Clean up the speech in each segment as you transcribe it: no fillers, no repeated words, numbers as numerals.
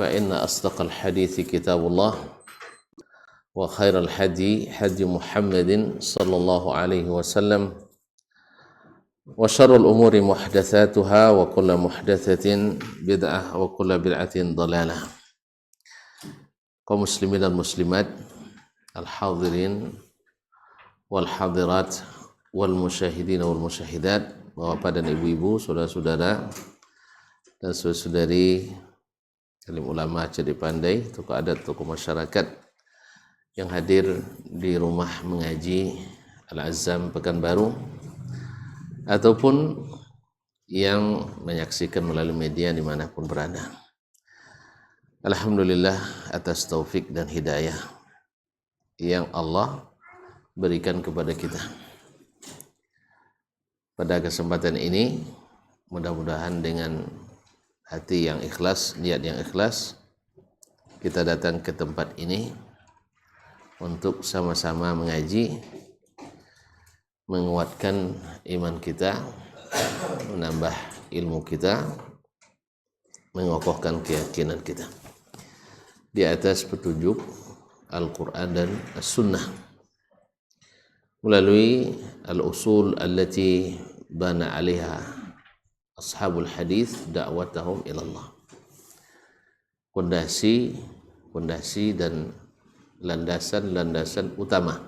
فإن أصدق الحديث كتاب الله وخير الهدي هدي محمد صلى الله عليه وسلم وشر الأمور محدثاتها وكل محدثة بدعة وكل بدعة ضلالة. Kaum muslimin dan muslimat, al-hadirin wal hadirat wal musyahidin wal musyahidat, bapak dan ibu-ibu, saudara-saudara dan saudari alim ulama, cerdik pandai, tokoh adat, tokoh masyarakat yang hadir di rumah mengaji Al-Azam Pekanbaru ataupun yang menyaksikan melalui media dimanapun berada. Alhamdulillah atas taufik dan hidayah yang Allah berikan kepada kita. Pada kesempatan ini, mudah-mudahan dengan hati yang ikhlas, niat yang ikhlas, kita datang ke tempat ini untuk sama-sama mengaji, menguatkan iman kita, menambah ilmu kita, mengokohkan keyakinan kita di atas petunjuk Al-Quran dan As-Sunnah melalui al-usul allati bana alaiha ashabul hadis da'watahum ilallah, pondasi dan landasan utama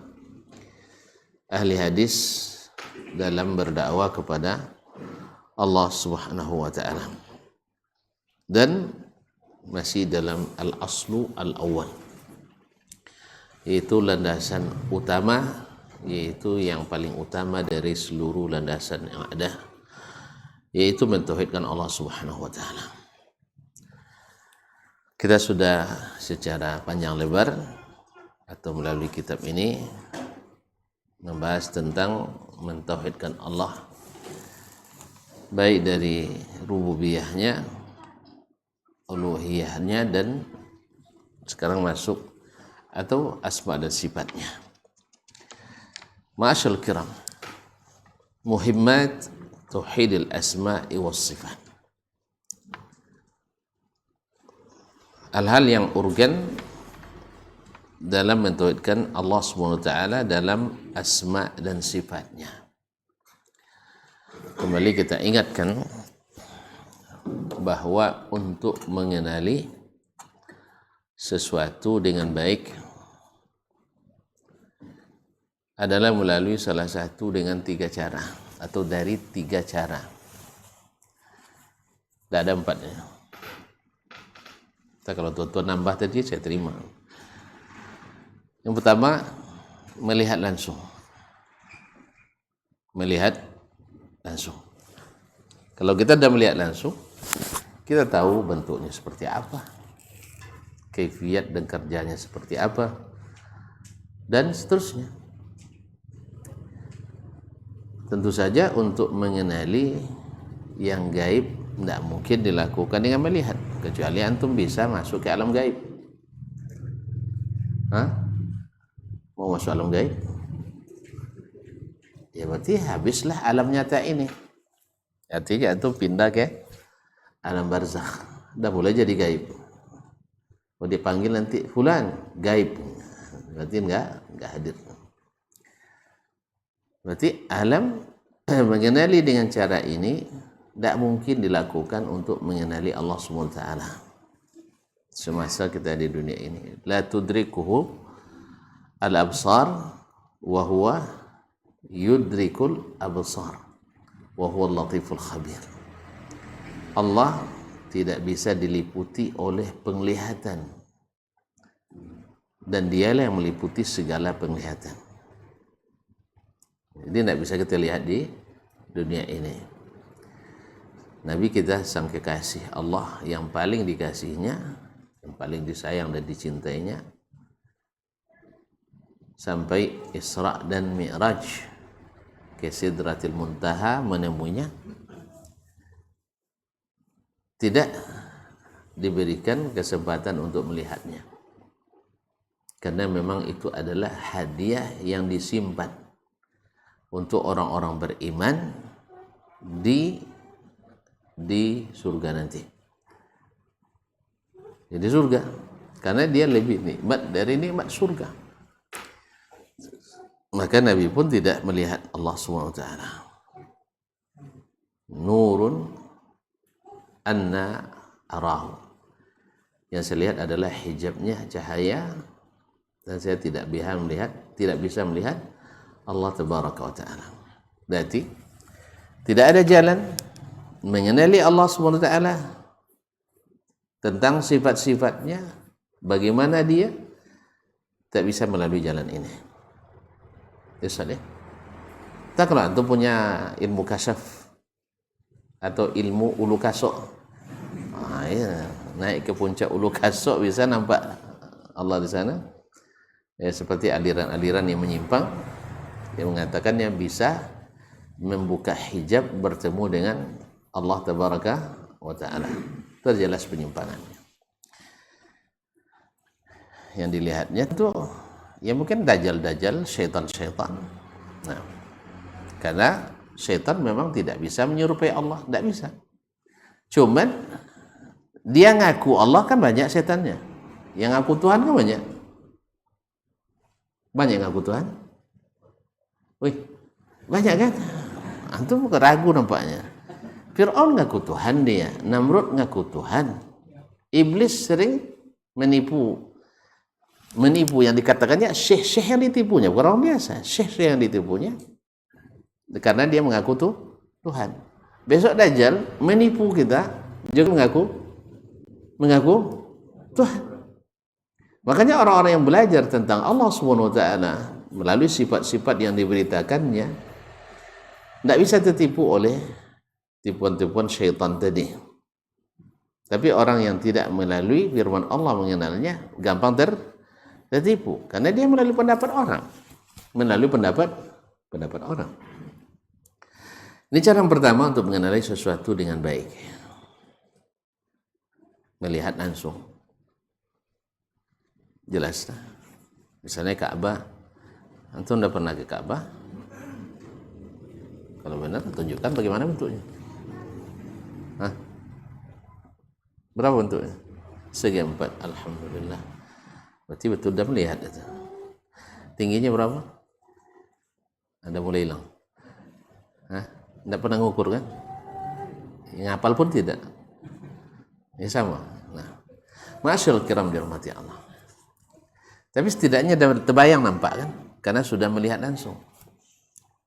ahli hadis dalam berdakwah kepada Allah Subhanahu wa ta'ala, dan masih dalam al-aslu al-awwal, yaitu landasan utama, yaitu yang paling utama dari seluruh landasan yang ada, yaitu mentauhidkan Allah Subhanahu wa ta'ala. Kita sudah secara panjang lebar atau melalui kitab ini membahas tentang mentauhidkan Allah, baik dari rububiyahnya, uluhiyahnya, dan sekarang masuk atau asma dan sifatnya. Ma'asyal kiram, muhimmat tauhidil asma'i was sifat, hal-hal yang urgen dalam mentauhidkan Allah SWT dalam asma dan sifatnya. Kembali kita ingatkan bahwa untuk mengenali sesuatu dengan baik adalah melalui salah satu dengan 3 cara atau dari 3 cara. Tidak ada 4-nya. Kalau tuan-tuan nambah tadi saya terima. Yang pertama, melihat langsung. Melihat langsung. Kalau kita sudah melihat langsung, kita tahu bentuknya seperti apa, kaifiat dan kerjanya seperti apa, dan seterusnya. Tentu saja untuk mengenali yang gaib tidak mungkin dilakukan dengan melihat, kecuali antum bisa masuk ke alam gaib. Mau masuk alam gaib? Ya berarti habislah alam nyata ini. Artinya antum pindah ke alam barzakh, dah mulai jadi gaib. Mau dipanggil nanti fulan gaib, berarti enggak hadir. Berarti alam mengenali dengan cara ini tidak mungkin dilakukan untuk mengenali Allah SWT semasa kita di dunia ini. La tudrikuhu al-absar wa huwa yudrikul absar wa huwa al-latiful khabir. Allah tidak bisa diliputi oleh penglihatan, dan dialah yang meliputi segala penglihatan. Jadi tidak bisa kita lihat di dunia ini. Nabi kita sang kekasih Allah yang paling dikasihinya, yang paling disayang dan dicintainya, sampai Isra dan Mi'raj ke Sidratil Muntaha menemuinya, tidak diberikan kesempatan untuk melihatnya, karena memang itu adalah hadiah yang disimpan untuk orang-orang beriman di surga nanti. jadi surga, karena dia lebih nikmat dari nikmat surga. Maka Nabi pun tidak melihat Allah SWT. Nurun anna arahu, yang saya lihat adalah hijabnya cahaya, dan saya tidak bisa melihat Allah Tabaraka wa Ta'ala. Berarti tidak ada jalan mengenali Allah SWT tentang sifat-sifatnya, bagaimana dia, tak bisa melalui jalan ini. Ya, tak kalau antum punya ilmu kasyaf atau ilmu ulu kasok, ya, naik ke puncak ulu kasok bisa nampak Allah di sana. Ya, seperti aliran-aliran yang menyimpang yang mengatakannya bisa membuka hijab bertemu dengan Allah Tabaraka wa Ta'ala. Terjelas penyimpangannya. Yang dilihatnya itu ya mungkin dajjal-dajjal, syaitan-syaitan. Nah, karena syaitan memang tidak bisa menyerupai Allah, tidak bisa. Cuman dia ngaku Allah kan banyak setannya. Yang ngaku Tuhan kan banyak. Banyak ngaku Tuhan. Wih, banyak kan? Antum ragu nampaknya. Fir'aun ngaku Tuhan dia, Namrud ngaku Tuhan. Iblis sering menipu yang dikatakannya syekh yang ditipunya, bukan orang biasa, syekh yang ditipunya karena dia mengaku Tuhan. Besok Dajjal menipu kita juga mengaku Tuhan. Makanya orang-orang yang belajar tentang Allah SWT melalui sifat-sifat yang diberitakannya tidak bisa tertipu oleh tipuan-tipuan syaitan tadi. Tapi orang yang tidak melalui firman Allah mengenalnya gampang tertipu, karena dia melalui pendapat orang, orang. Ini cara yang pertama untuk mengenali sesuatu dengan baik, melihat langsung. Jelas lah. Misalnya Ka'bah, antum udah pernah ke Ka'bah? Kalau benar tunjukkan bagaimana bentuknya. Hah? Berapa bentuknya? Segi 4. Alhamdulillah. Berarti betul dah melihat itu. Tingginya berapa? Anda mulai hilang. Hah? Tidak pernah ngukur kan? Ngapal pun tidak. Ya sama. Nah, masyaallah kiram dirahmati Allah. Tapi setidaknya terbayang nampak kan? Karena sudah melihat langsung.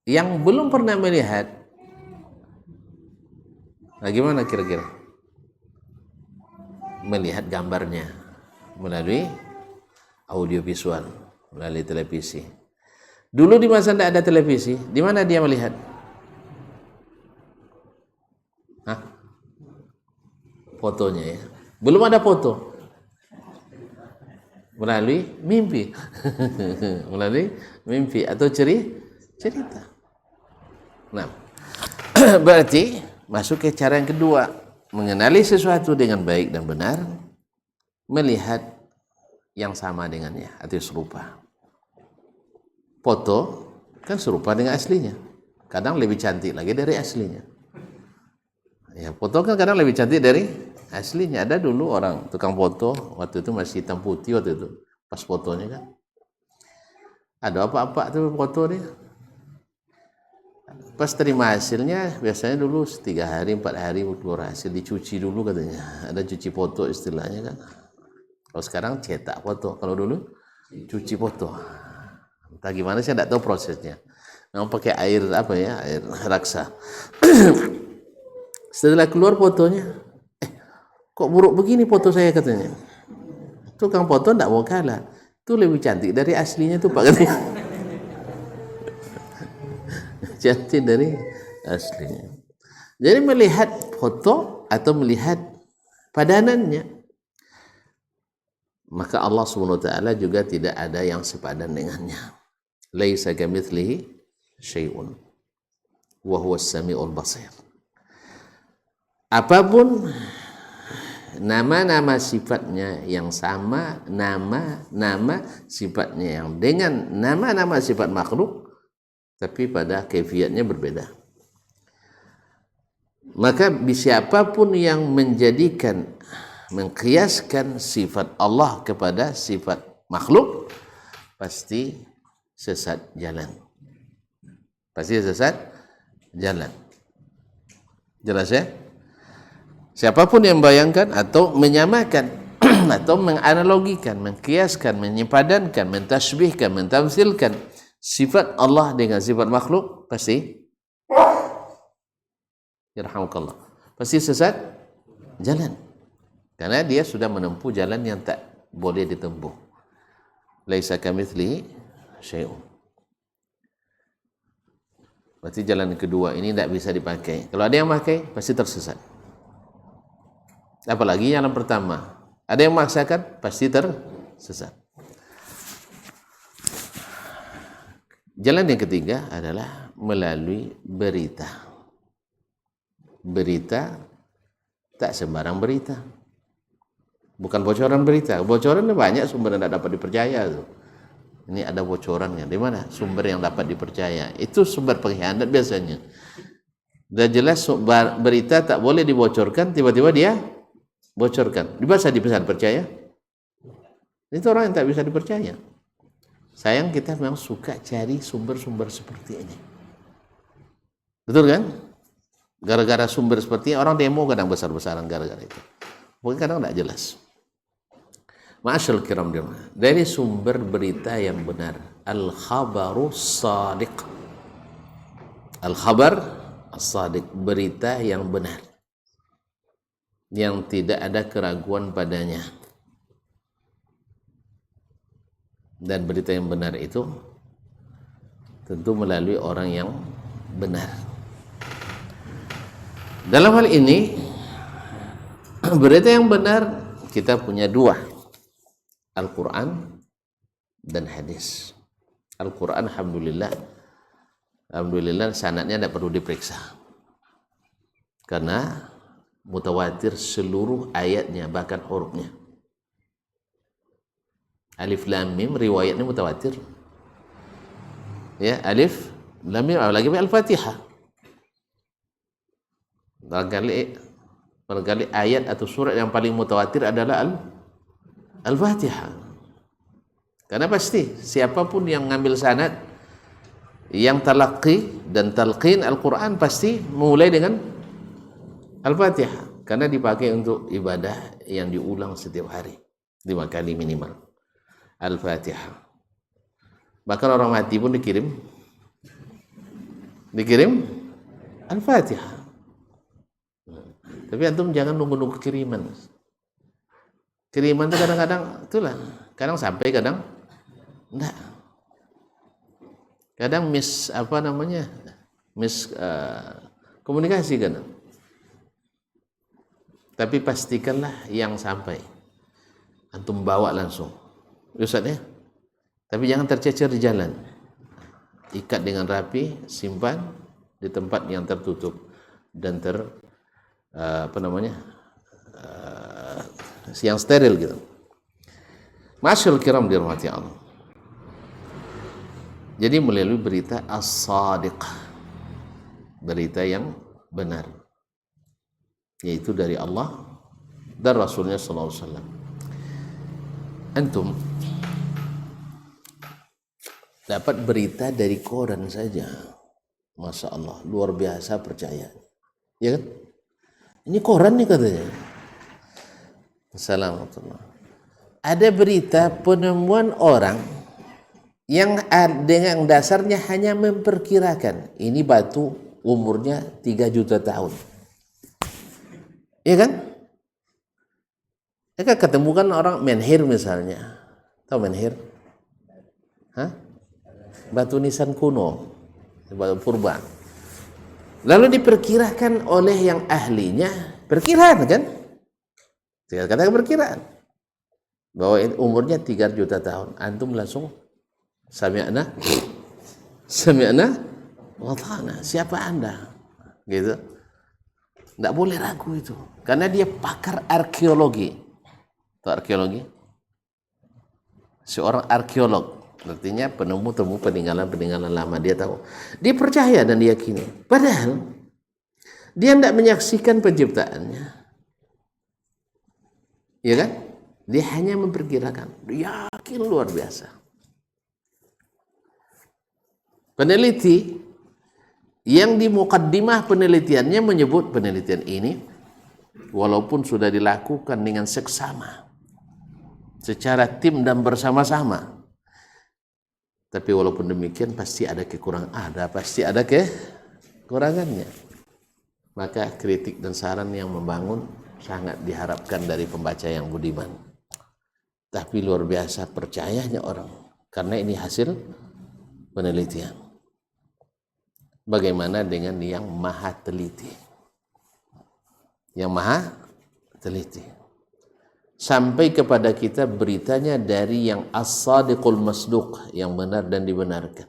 Yang belum pernah melihat, bagaimana kira-kira? Melihat gambarnya melalui audiovisual, melalui televisi. Dulu di masa tidak ada televisi, di mana dia melihat? Hah? Fotonya ya. Belum ada foto. Melalui mimpi. Melalui mimpi atau cerita. Nah, berarti masuk ke cara yang kedua, mengenali sesuatu dengan baik dan benar, melihat yang sama dengannya atau serupa. Foto kan serupa dengan aslinya, kadang lebih cantik lagi dari aslinya. Ya, foto kan kadang lebih cantik dari aslinya. Ada dulu orang tukang foto, waktu itu masih hitam putih waktu itu, pas fotonya kan. Ada apa-apa tuh foto dia. Pas terima hasilnya, biasanya dulu 3 hari, 4 hari keluar hasil, dicuci dulu katanya. Ada cuci foto istilahnya kan. Kalau sekarang cetak foto, kalau dulu cuci foto. Entah gimana saya tidak tahu prosesnya. Memang pakai air air raksa. Setelah keluar fotonya, kok buruk begini foto saya katanya. Tukang foto tidak mau kalah. Itu lebih cantik dari aslinya tuh Pak katanya. Cantik dari aslinya. Jadi melihat foto atau melihat padanannya, maka Allah SWT juga tidak ada yang sepadan dengannya. Laisa kamitslihi syai'un wa huwas samiul basir. Apapun nama-nama sifatnya yang sama, nama sifatnya yang dengan nama-nama sifat makhluk, tapi pada kaifiatnya berbeda. Maka siapapun yang menjadikan mengkiaskan sifat Allah kepada sifat makhluk, pasti sesat jalan. Pasti sesat jalan. Jelas ya? Siapapun yang membayangkan atau menyamakan atau menganalogikan, mengkiaskan, menyepadankan, mentasbihkan, mentamsilkan sifat Allah dengan sifat makhluk, pasti yarhamukallah, pasti sesat jalan. Karena dia sudah menempuh jalan yang tak boleh ditempuh. Laisa kamitslihi syai'un. Berarti jalan kedua ini tidak bisa dipakai. Kalau ada yang pakai, pasti tersesat. Apalagi jalan pertama, ada yang memaksakan, pasti tersesat. Jalan yang ketiga adalah melalui berita. Berita, tak sembarang berita. Bukan bocoran berita. Bocoran banyak sumber yang tidak dapat dipercaya tuh. Ini ada bocorannya. Di mana sumber yang dapat dipercaya? Itu sumber pengkhianat biasanya. Sudah jelas berita tak boleh dibocorkan, tiba-tiba dia bocorkan. Bisa dipercaya? Itu orang yang tak bisa dipercaya. Sayang kita memang suka cari sumber-sumber seperti ini. Betul kan? Gara-gara sumber seperti ini, orang demo kadang besar-besaran gara-gara itu. Mungkin kadang tidak jelas. Ma'asyal kiram dari sumber berita yang benar, al-khabaru sadiq. Al-khabar as-sadiq, berita yang benar, yang tidak ada keraguan padanya. Dan berita yang benar itu tentu melalui orang yang benar. Dalam hal ini berita yang benar kita punya dua, Al-Quran dan hadis. Al-Quran alhamdulillah sanadnya tidak perlu diperiksa karena mutawatir seluruh ayatnya, bahkan hurufnya. Alif lam mim riwayatnya mutawatir. Ya, alif lam mim, lagi Al-Fatihah. Barangkali ayat atau surat yang paling mutawatir adalah Al-Fatihah. Karena pasti siapapun yang ngambil sanad, yang talaqi dan talqin Al-Quran pasti mulai dengan Al-Fatihah. Karena dipakai untuk ibadah yang diulang setiap hari 5 kali minimal. Al-Fatihah. Bahkan orang mati pun dikirim Al-Fatihah. Tapi antum jangan nunggu-nunggu kiriman. Kiriman itu kadang-kadang itulah, kadang sampai, kadang enggak. Kadang komunikasi kadang. Tapi pastikanlah yang sampai antum bawa langsung. Ustaz ya. Tapi jangan tercecer di jalan. Ikat dengan rapi, simpan di tempat yang tertutup dan yang steril gitu. Masyaallah kiram dirahmati Allah. Jadi melalui berita as-sadiq, berita yang benar, yaitu dari Allah dan Rasulnya sallallahu alaihi wasallam. Antum dapat berita dari koran saja, Masya Allah, luar biasa percaya, ya kan? Ini koran nih katanya. Assalamualaikum. Ada berita penemuan orang yang dengan dasarnya hanya memperkirakan ini batu umurnya 3 juta tahun. Iya kan? Ya kan ketemukan orang menhir misalnya. Tahu menhir? Hah? Batu nisan kuno, batu purba. Lalu diperkirakan oleh yang ahlinya, perkiraan kan? Katakan perkiraan bahwa umurnya 3 juta tahun. Antum langsung sami'na wa ta'ana. Siapa Anda? Gitu. Tidak boleh ragu itu. Karena dia pakar arkeologi. Tahu arkeologi? Seorang arkeolog. Artinya penemu-temu peninggalan-peninggalan lama. Dia tahu. Dia percaya dan diyakini. Padahal dia tidak menyaksikan penciptaannya. Ya kan? Dia hanya memperkirakan, yakin luar biasa. Peneliti yang di mukaddimah penelitiannya menyebut penelitian ini walaupun sudah dilakukan dengan seksama secara tim dan bersama-sama, tapi walaupun demikian pasti ada kekurangannya. Maka kritik dan saran yang membangun sangat diharapkan dari pembaca yang budiman. Tapi luar biasa percayanya orang karena ini hasil penelitian. Bagaimana dengan yang maha teliti? Yang maha teliti sampai kepada kita beritanya dari yang as-sadiqul masduq, yang benar dan dibenarkan,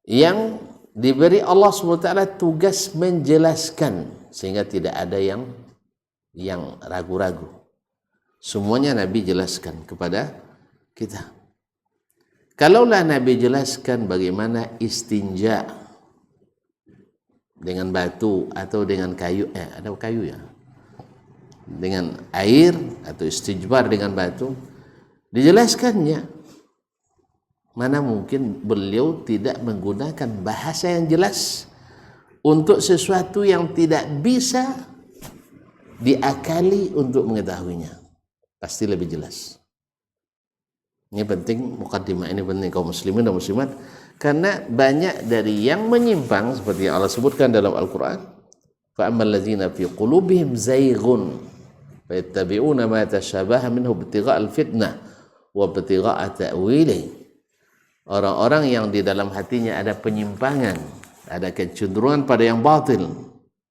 yang diberi Allah SWT tugas menjelaskan sehingga tidak ada yang ragu-ragu. Semuanya Nabi jelaskan kepada kita. Kalaulah Nabi jelaskan bagaimana istinja dengan batu atau dengan kayu, ada kayu ya, dengan air atau istijbar dengan batu, dijelaskannya. Mana mungkin beliau tidak menggunakan bahasa yang jelas untuk sesuatu yang tidak bisa diakali untuk mengetahuinya. Pasti lebih jelas. Ini penting, mukaddimah ini penting kaum muslimin dan muslimat, karena banyak dari yang menyimpang seperti yang Allah sebutkan dalam Al-Quran, فَأَمَّا الَّذِينَ فِي قُلُوبِهِمْ زَيْغٌ فَيَتَّبِعُونَ مَا تَشَابَهَ مِنْهُ ابْتِغَاءَ الْفِتْنَةِ وَابْتِغَاءَ تَأْوِيلِهِ. Orang-orang yang di dalam hatinya ada penyimpangan, ada kecenderungan pada yang batil,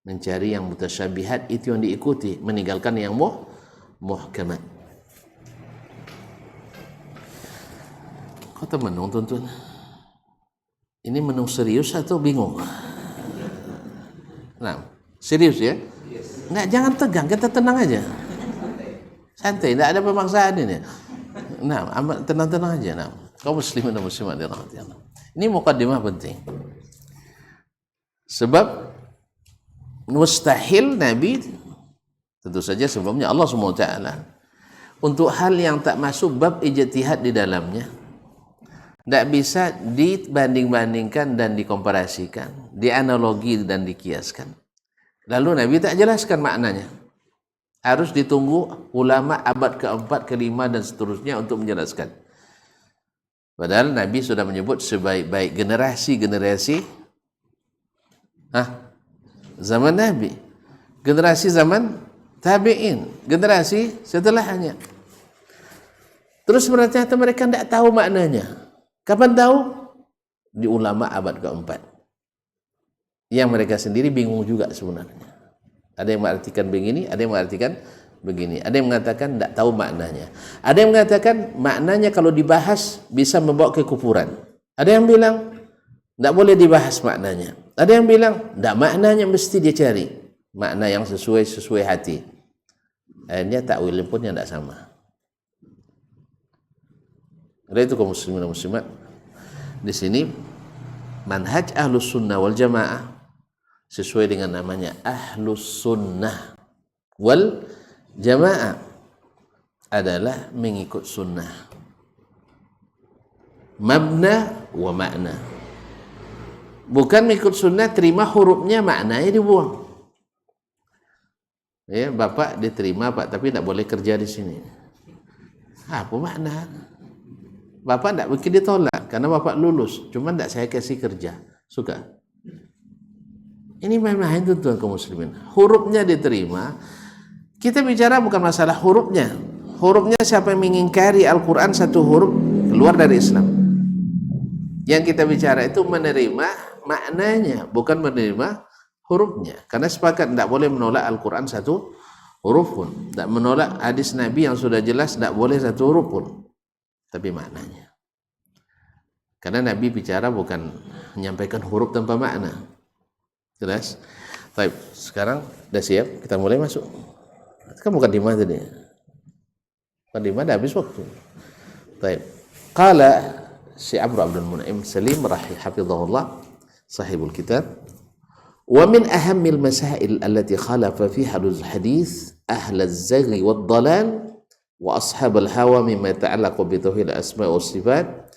mencari yang mutasyabihat, itu yang diikuti, meninggalkan yang muhkamat. Kau menung tuntun. Ini menung serius atau bingung? Nah, serius ya? Nggak, jangan tegang, kita tenang aja. Santai, tidak ada pemaksaan ini. Nah, tenang-tenang aja. Nah, kau muslimin dan muslimat dirahmati Allah. Ini mukaddimah penting. Sebab mustahil Nabi, tentu saja sebabnya Allah SWT, untuk hal yang tak masuk bab ijtihad di dalamnya, tidak bisa dibanding-bandingkan dan dikomparasikan, dianalogi dan dikiaskan. Lalu Nabi tak jelaskan maknanya. Harus ditunggu ulama abad keempat, kelima dan seterusnya untuk menjelaskan. Padahal Nabi sudah menyebut sebaik-baik generasi zaman Nabi, generasi zaman tabi'in, generasi setelahnya. Terus ternyata mereka tidak tahu maknanya. Kapan tahu? Di ulama abad keempat, yang mereka sendiri bingung juga sebenarnya. Ada yang mengartikan begini, ada yang mengartikan begini, ada yang mengatakan tidak tahu maknanya, ada yang mengatakan maknanya kalau dibahas bisa membawa kekufuran, ada yang bilang tidak boleh dibahas maknanya, ada yang bilang tidak, maknanya mesti dia cari makna yang sesuai hati. Akhirnya takwil pun yang tidak sama. Oleh itu kaum muslimin dan muslimat, di sini manhaj ahlus sunnah wal jamaah sesuai dengan namanya ahlus sunnah wal jamaah adalah mengikut sunnah, mabna wa makna. Bukan mengikut sunnah terima hurufnya, maknanya dibuang. Ya, bapak diterima pak, tapi tidak boleh kerja di sini. Apa makna? Bapak tidak mungkin ditolak karena bapak lulus, cuma tidak saya kasih kerja. Suka? Ini memang itu tuan kaum muslimin. Hurufnya diterima. Kita bicara bukan masalah hurufnya. Hurufnya siapa yang mengingkari Al-Quran satu huruf keluar dari Islam. Yang kita bicara itu menerima maknanya, bukan menerima hurufnya. Karena sepakat tidak boleh menolak Al-Quran satu huruf pun, tidak menolak hadis Nabi yang sudah jelas, tidak boleh satu huruf pun, tapi maknanya. Karena Nabi bicara bukan menyampaikan huruf tanpa makna. Jelas? Baik, sekarang sudah siap, kita mulai masuk. Kan bukan di mana tadi? Bukan di mana, habis waktu. Baik. Qala si Amr Abdul Mun'im Salim hafizahullah, sahibul kitab, Wa min ahammil masail allati khalafa fiha al-hadis ahla az-zaghi wad-dalal wa ashab al-hawa mimma yata'allaqu bi tauhid al-asma' wa sifat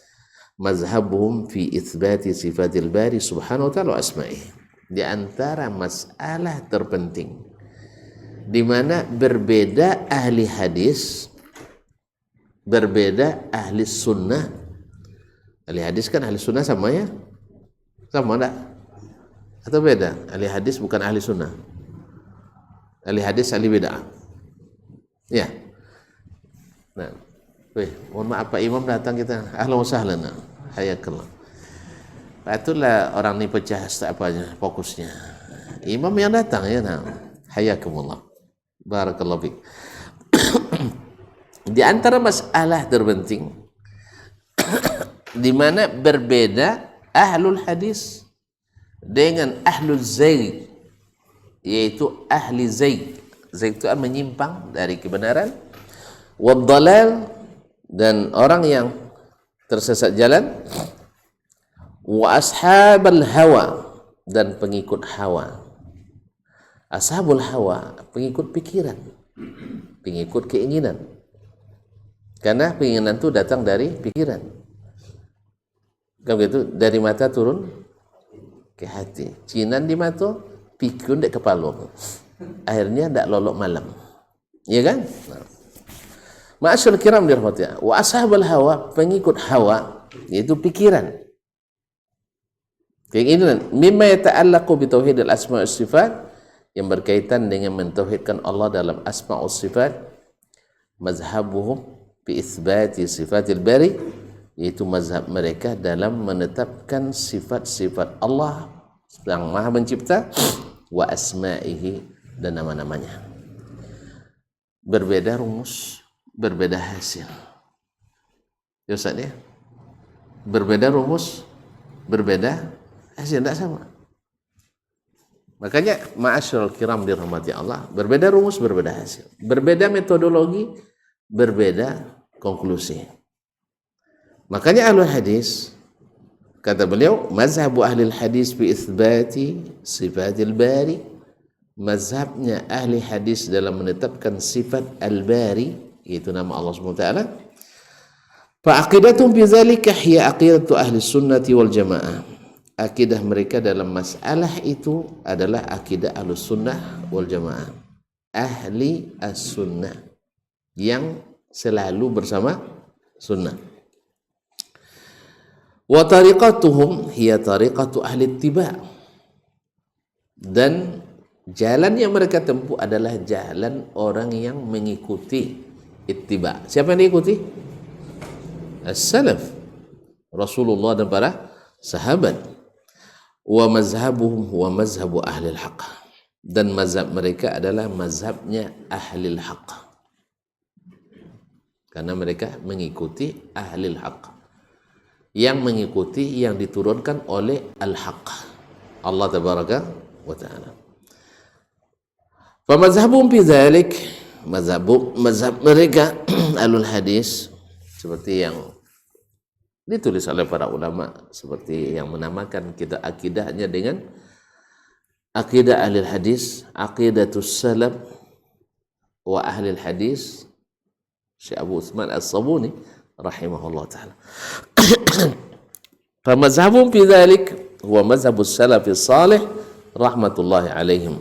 mazhabuhum fi itsbati sifatil bari subhanahu wa ta'ala wa asma'ihi. Di antara masalah terpenting di mana berbeda ahli hadis, berbeda ahli sunnah. Ahli hadis kan ahli sunnah sama ya? Sama enggak? Atau beda? Ahli hadis bukan ahli sunnah. Ahli hadis ahli bid'ah. Ya. Nah, mohon maaf Pak Imam datang kita. Ahlan wa sahlan. Hayakallah. Itulah orang ini pecah apanya fokusnya. Imam yang datang ya, nah. Hayakumullah. Barakallahu fiik. Di antara masalah terpenting di mana berbeda ahlul hadis dengan ahlul zayd, yaitu ahli zayd. Zayd itu menyimpang dari kebenaran, wad-dalal, dan orang yang tersesat jalan, wa ashabal hawa, dan pengikut hawa. Ashabul hawa, pengikut pikiran, pengikut keinginan. Karena keinginan itu datang dari pikiran. Kan begitu, dari mata turun ke hati. Cinan di mata, pikun dek kepala. Akhirnya ndak lolok malam. Iya kan? Nah. Ma'asyarul kiram dirahmati. Wa ashabul hawa, pengikut hawa, yaitu pikiran. Keinginan mimma yata'allaqu bi tauhidil asma' was sifat, yang berkaitan dengan mentauhidkan Allah dalam asma' was sifat, mazhabuhum bi itsbati sifatil bari, yaitu mazhab mereka dalam menetapkan sifat-sifat Allah yang Maha Mencipta, wa asma'ihi, dan nama-namanya. Berbeda rumus, berbeda hasil. Ya Ustaz ya? Berbeda rumus, berbeda hasil, tidak sama. Makanya ma'asyarul kiram dirahmati Allah, berbeda rumus, berbeda hasil. Berbeda metodologi, berbeda konklusi. Makanya ahlul hadis, kata beliau, mazhabu ahlil hadis bi itsbati sifatil bari, mazhabnya ahli hadis dalam menetapkan sifat al-bari, yaitu nama Allah SWT. Fa aqidatum bi dzalika hiya aqidatu ahli sunnati wal jamaah. Akidah mereka dalam masalah itu adalah akidah ahlus sunnah wal jamaah, ahli as-sunnah, yang selalu bersama sunnah. Wa tariqatuhum hiya tariqatu ahli ittiba', dan jalan yang mereka tempuh adalah jalan orang yang mengikuti ittiba'. Siapa yang diikuti? As-salaf, Rasulullah dan para sahabat. Wa mazhabuhum wa mazhabu ahli al-haq, dan mazhab mereka adalah mazhabnya ahli al-haq, karena mereka mengikuti ahli al-haq, yang mengikuti yang diturunkan oleh al-haq, Allah tabaraka wa ta'ala. Fa mazhabum fi dzalik, mazhab mereka ahlul hadis, seperti yang ditulis oleh para ulama, seperti yang menamakan kita akidahnya dengan akidah ahli hadis, aqidatus salaf wa ahli hadis, Syekh Abu Utsman As-Sabuni rahimahullah ta'ala. Fa mazhabum fi dzalik huwa mazhabus salafis salih rahmatullahi alaihim.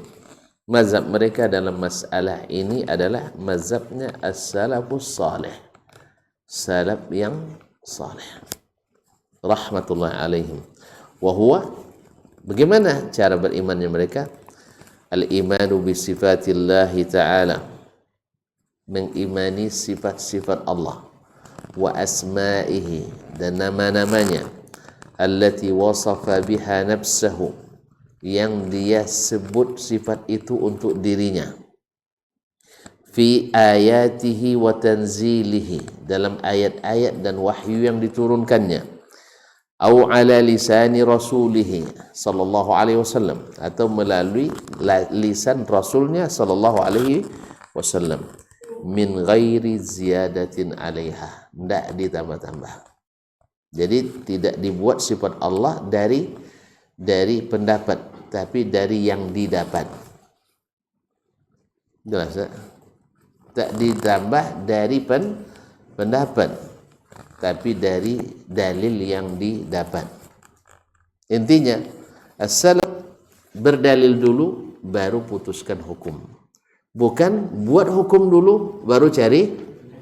Mazhab mereka dalam masalah ini adalah mazhabnya as-salafus salih, salaf yang salih rahmatullahi alaihim. Wa huwa, bagaimana cara berimannya mereka? Al-imanu bi sifatillahi ta'ala, mengimani sifat-sifat Allah, wa asma'ihi, dan nama-namanya, allati wasafa biha nafsahu, yang dia sebut sifat itu untuk dirinya, fi ayatihi wa tanzilihi, dalam ayat-ayat dan wahyu yang diturunkannya, au ala lisani rasulihi sallallahu alaihi wasallam, atau melalui lisan rasulnya sallallahu alaihi wasallam, min ghairi ziyadatin alaiha, tidak ditambah-tambah. Jadi tidak dibuat sifat Allah dari pendapat tapi dari yang didapat. Jelas tak? Tak ditambah dari pendapat, tapi dari dalil yang didapat. Intinya, as-salaf berdalil dulu, baru putuskan hukum. Bukan buat hukum dulu, baru cari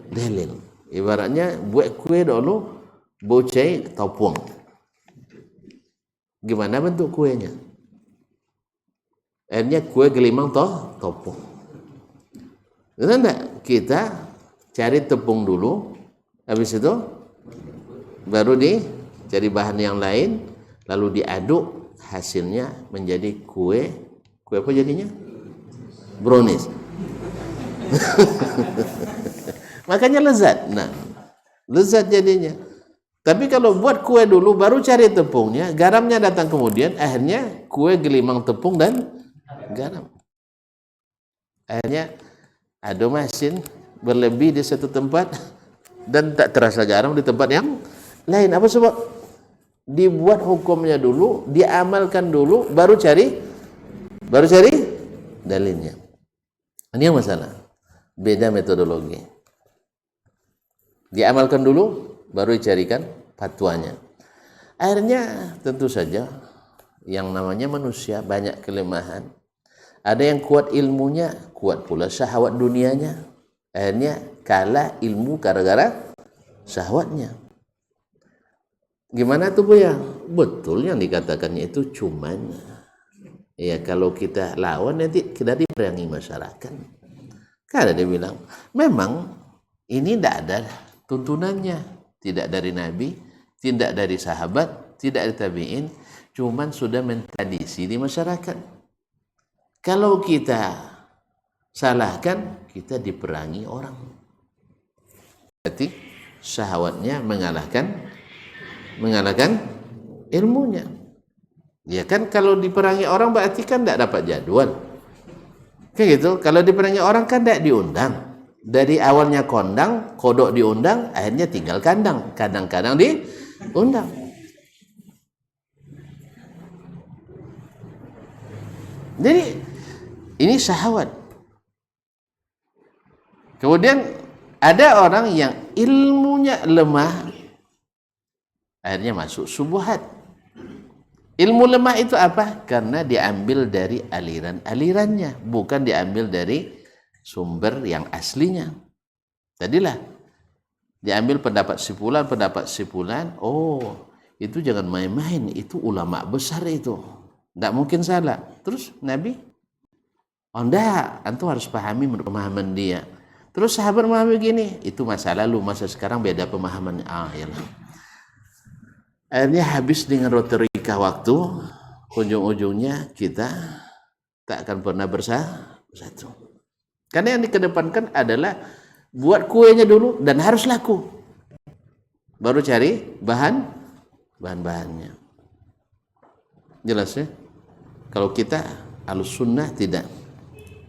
dalil. Ibaratnya buat kue dulu, bocai topung. Gimana bentuk kuenya? Akhirnya kue gelimang topung. Betul enggak? Kita cari tepung dulu, habis itu baru cari bahan yang lain, lalu diaduk, hasilnya menjadi kue apa jadinya? Brownies. Makanya lezat. Nah, lezat jadinya. Tapi kalau buat kue dulu, baru cari tepungnya, garamnya datang kemudian, akhirnya kue gelimang tepung dan garam. Akhirnya ada mesin berlebih di satu tempat dan tak terasa garam di tempat yang lain. Apa sebab? Dibuat hukumnya dulu, diamalkan dulu, baru cari dalilnya. Ini yang masalah. Beda metodologi. Diamalkan dulu, baru dicarikan fatwanya. Akhirnya tentu saja yang namanya manusia banyak kelemahan. Ada yang kuat ilmunya, kuat pula syahwat dunianya. Akhirnya kalah ilmu gara-gara syahwatnya. Gimana tuh Bu ya? Betul yang dikatakannya itu cuman ya kalau kita lawan nanti kita diperangi masyarakat. Karena dia bilang, memang ini tidak ada tuntunannya, tidak dari Nabi, tidak dari sahabat, tidak dari tabi'in, cuman sudah mentradisi di masyarakat. Kalau kita salahkan, kita diperangi orang. Berarti syahwatnya mengalahkan ilmunya. Ya kan kalau diperangi orang berarti kan tidak dapat jadwal. Kayak gitu. Kalau diperangi orang kan tidak diundang. Dari awalnya kondang, kodok diundang, akhirnya tinggal kandang. Kadang-kadang diundang. Jadi ini syahwat. Kemudian ada orang yang ilmunya lemah, akhirnya masuk syubhat. Ilmu lemah itu apa? Karena diambil dari aliran-alirannya, bukan diambil dari sumber yang aslinya. Jadilah diambil pendapat sipulan, oh itu jangan main-main, itu ulama besar itu, tidak mungkin salah. Terus Nabi, oh enggak, antum harus pahami menurut pemahaman dia. Terus sahabat memahami gini, itu masa lalu, masa sekarang beda pemahamannya. Akhirnya habis dengan roterika waktu, ujung-ujungnya kita tak akan pernah bersatu. Karena yang dikedepankan adalah buat kuenya dulu dan harus laku. Baru cari bahan-bahannya. Jelas ya? Kalau kita Ahlus Sunnah tidak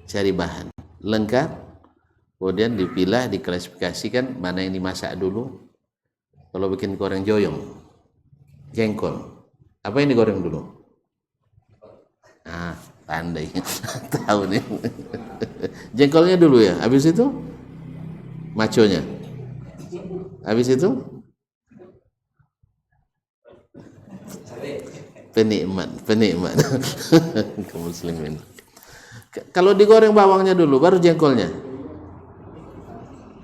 cari bahan lengkap, kemudian dipilah, diklasifikasikan mana yang dimasak dulu. Kalau bikin goreng joyong, jengkol, apa yang digoreng dulu? Pandai. Tahu nih. Jengkolnya dulu ya, habis itu maconya, habis itu penikmat kaum muslimin. Kalau digoreng bawangnya dulu, baru jengkolnya,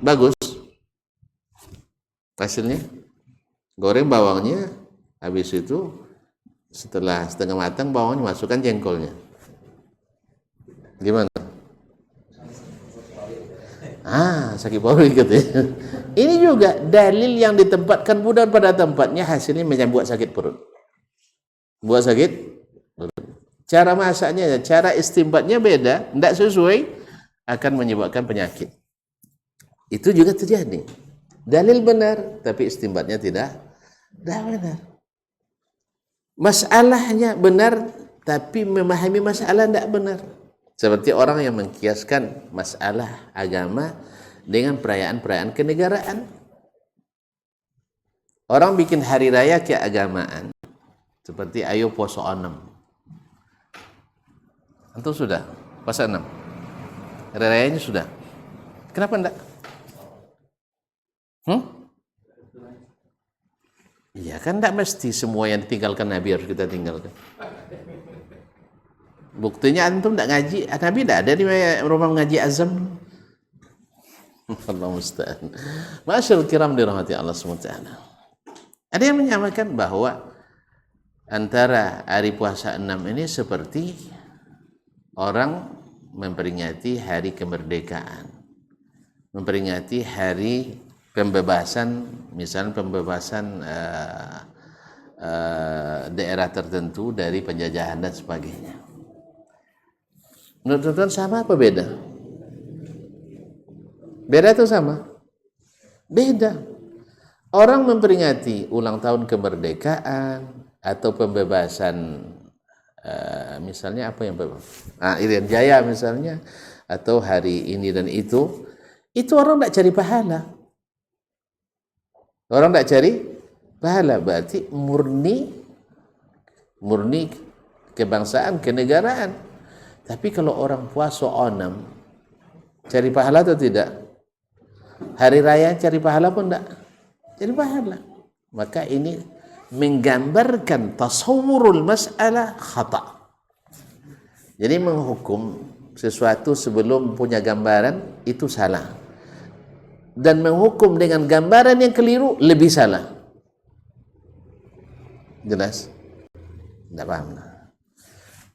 bagus hasilnya. Goreng bawangnya, habis itu setelah setengah matang bawangnya masukkan jengkolnya. Gimana? Sakit perut gitu ya. Ini juga dalil yang ditempatkan budan pada tempatnya, hasilnya membuat sakit perut. Buat sakit perut. Cara masaknya, cara istimbatnya beda, tidak sesuai, akan menyebabkan penyakit. Itu juga terjadi. Dalil benar, tapi istimbatnya tidak benar. Masalahnya benar, tapi memahami masalah tidak benar. Seperti orang yang mengkiaskan masalah agama dengan perayaan-perayaan kenegaraan. Orang bikin hari raya keagamaan, seperti ayo poso 6. Antum sudah puasa 6. Hari rayanya sudah. Kenapa enggak? Iya kan enggak mesti semua yang ditinggalkan Nabi harus kita tinggalkan. Buktinya antum enggak ngaji, Nabi enggak ada di rumah ngaji azam. Allah musta'an. Masyaallah kiram dirahmati Allah SWT. Ada yang menyamakan bahwa antara hari puasa 6 ini seperti orang memperingati hari kemerdekaan, memperingati hari pembebasan, misalnya pembebasan daerah tertentu dari penjajahan dan sebagainya. Menurut teman-teman sama apa beda? Beda atau sama? Beda. Orang memperingati ulang tahun kemerdekaan atau pembebasan misalnya apa yang Irian Jaya misalnya, atau hari ini dan itu orang tidak cari pahala. Orang tidak cari pahala, berarti murni kebangsaan, kenegaraan. Tapi kalau orang puasa 6 cari pahala atau tidak? Hari raya cari pahala pun tidak? Cari pahala. Maka ini menggambarkan tasawwurul mas'alah khata'. Jadi menghukum sesuatu sebelum punya gambaran itu salah. Dan menghukum dengan gambaran yang keliru lebih salah. Jelas? Tidak paham.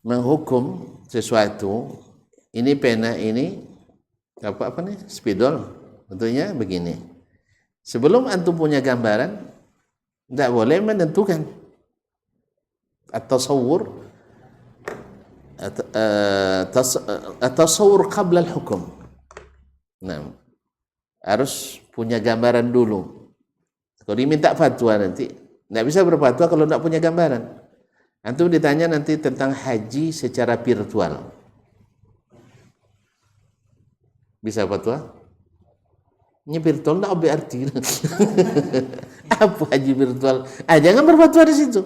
Menghukum sesuatu, ini pena ini apa nih? Spidol. Tentunya begini. Sebelum antum punya gambaran, tidak boleh menentukan at-tasawwur qabla al-hukum. Nah, harus punya gambaran dulu. Kalau diminta fatwa nanti, tidak bisa berfatwa kalau tidak punya gambaran. Antum ditanya nanti tentang haji secara virtual. Bisa fatwa? Ini virtual tidak berarti. Apa haji virtual? Jangan berfatwa di situ.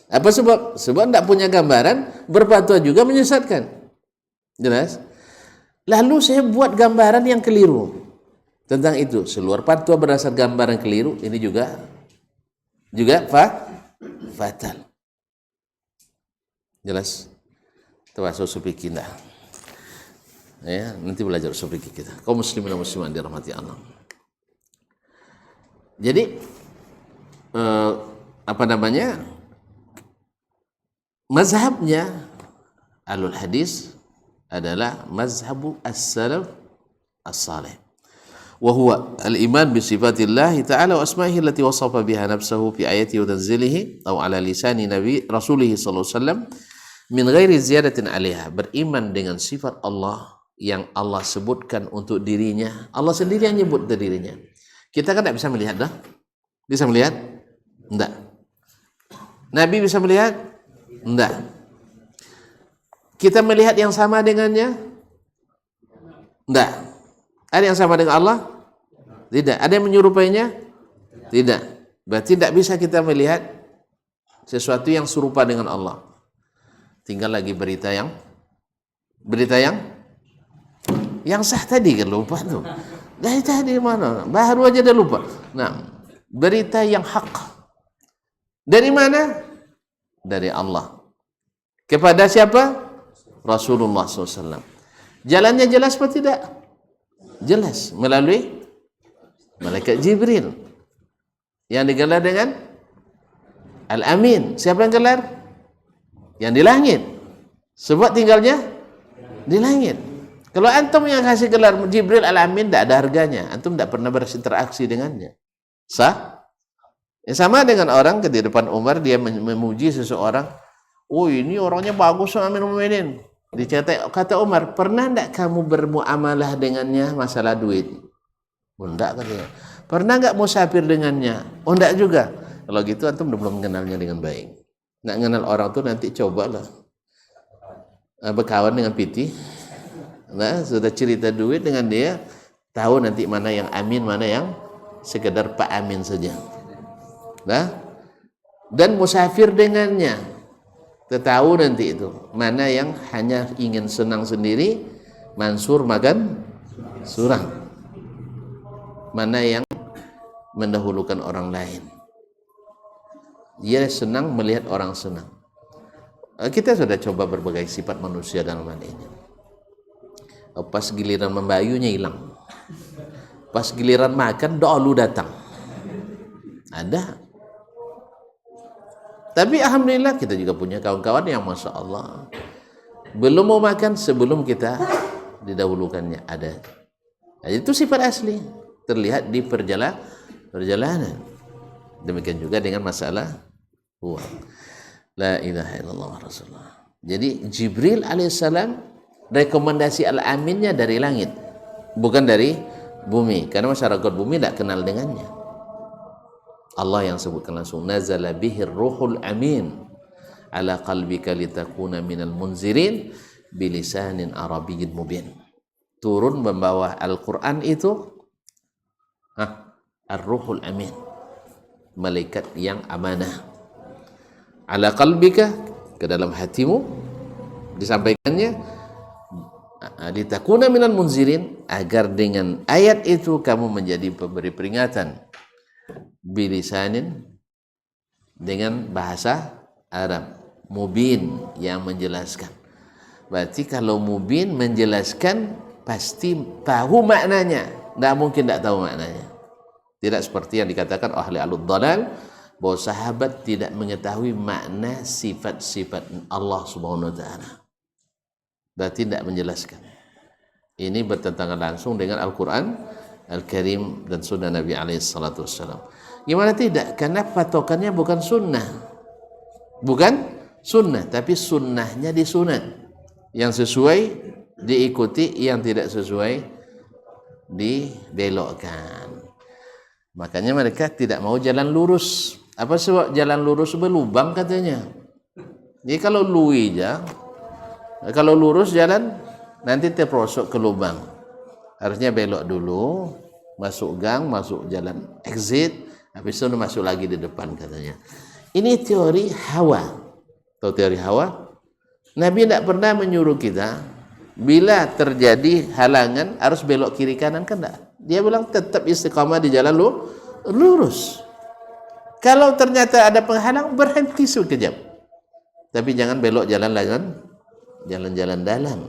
Apa sebab? Sebab tidak punya gambaran, berfatwa juga menyesatkan. Jelas? Lalu saya buat gambaran yang keliru tentang itu. Seluar fatwa berdasar gambaran keliru, ini juga fatal. Jelas? Termasuk sufiqin dah. Ya, nanti belajar usul fikih kita. Kaum muslimin dan muslimat dirahmati Allah. Jadi mazhabnya Ahlul Hadis adalah mazhabu as-salaf as-salih. Wa huwa al-iman bi sifatillah ta'ala wa asma'ihi allati wasafa biha nafsuhu fi ayatihi wa tanzilihi atau ala lisani nabi rasulih sallallahu alaihi wasallam min ghairi ziyadatin 'alaiha. Beriman dengan sifat Allah yang Allah sebutkan untuk dirinya. Allah sendiri yang nyebut untuk dirinya. Kita kan tidak bisa melihat dah. Bisa melihat? Tidak. Nabi bisa melihat? Tidak. Kita melihat yang sama dengannya? Tidak. Ada yang sama dengan Allah? Tidak. Ada yang menyerupainya? Tidak. Berarti tidak bisa kita melihat sesuatu yang serupa dengan Allah. Tinggal lagi berita yang sah tadi kan lupa tuh. Dari tadi mana? Baru aja dah lupa. Nah, berita yang hak. Dari mana? Dari Allah. Kepada siapa? Rasulullah SAW. Jalannya jelas atau tidak? Jelas. Melalui malaikat Jibril. Yang digelar dengan Al-Amin. Siapa yang gelar? Yang di langit. Sebab tinggalnya di langit. Kalau antum yang kasih gelar Jibril Al-Amin, tidak ada harganya. Antum tidak pernah berinteraksi dengannya. Sah? Ya, sama dengan orang di depan Umar, dia memuji seseorang. Oh, ini orangnya bagus, Amirul Mukminin. Dicatat kata Umar, pernah tidak kamu bermuamalah dengannya masalah duit? Oh, enggak katanya. Pernah enggak musafir dengannya? Oh, enggak juga. Kalau gitu antum belum mengenalnya dengan baik. Nak kenal orang tuh nanti cobalah berkawan dengan piti. Nah, sudah cerita duit dengan dia, tahu nanti mana yang amin, mana yang sekedar Pak Amin saja. Nah, dan musafir dengannya. Tahu nanti itu mana yang hanya ingin senang sendiri, mansur makan surang, mana yang mendahulukan orang lain. Dia senang melihat orang senang. Kita sudah coba berbagai sifat manusia dalam hal ini. Pas giliran membayunya hilang, pas giliran makan doa lu datang. Ada. Tapi alhamdulillah kita juga punya kawan-kawan yang masya Allah belum mau makan sebelum kita didahulukannya. Ada. Nah, itu sifat asli terlihat di perjalanan. Demikian juga dengan masalah uang. La ilaha illallah Rasulullah. Jadi Jibril alaihissalam rekomendasi al-aminnya dari langit, bukan dari bumi, karena masyarakat bumi tidak kenal dengannya. Allah yang sebutkan langsung, nazala bihir ruhul amin ala qalbika litakuna minal munzirin bilisanin arabiyyin mubin. Turun membawa Al-Quran itu ar-ruhul amin, malaikat yang amanah, ala qalbika, ke dalam hatimu, disampaikannya litakuna minal munzirin, agar dengan ayat itu kamu menjadi pemberi peringatan, bilisanin, dengan bahasa Arab, mubin, yang menjelaskan. Berarti kalau mubin menjelaskan pasti tahu maknanya, tidak mungkin tidak tahu maknanya. Tidak seperti yang dikatakan ahli al-dhalal bahwa sahabat tidak mengetahui makna sifat-sifat Allah Subhanahu wa taala. Berarti tidak menjelaskan. Ini bertentangan langsung dengan Al-Qur'an Al-Karim dan sunnah Nabi alaihi salatu wassalam. Gimana tidak? Karena patokannya bukan sunnah. Bukan sunnah, tapi sunnahnya disunat. Yang sesuai diikuti, yang tidak sesuai dibelokkan. Makanya mereka tidak mau jalan lurus. Apa sebab jalan lurus berlubang katanya? Jadi kalau kalau lurus jalan nanti terperosok ke lubang. Harusnya belok dulu, masuk gang, masuk jalan exit, habis itu masuk lagi di depan katanya. Ini teori hawa. Tahu teori hawa? Nabi tidak pernah menyuruh kita bila terjadi halangan harus belok kiri kanan, kan enggak. Dia bilang tetap istiqamah di jalan lurus. Kalau ternyata ada penghalang, berhenti sekejap. Tapi jangan belok jalan-jalan dalam.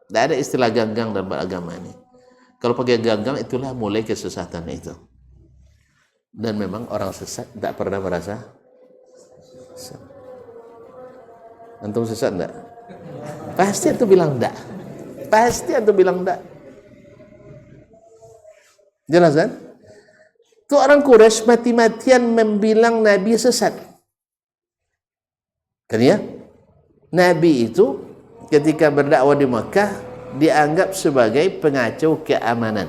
Tidak ada istilah ganggang dalam agama ini. Kalau pakai ganggang, itulah mulai kesesatan itu. Dan memang orang sesat tidak pernah merasa sesat. Antum sesat enggak? Pasti itu bilang enggak. Pasti itu bilang enggak. Jelas kan? Itu orang Quraisy mati-matian membilang Nabi sesat. Kan ya? Nabi itu ketika berdakwah di Makkah dianggap sebagai pengacau keamanan,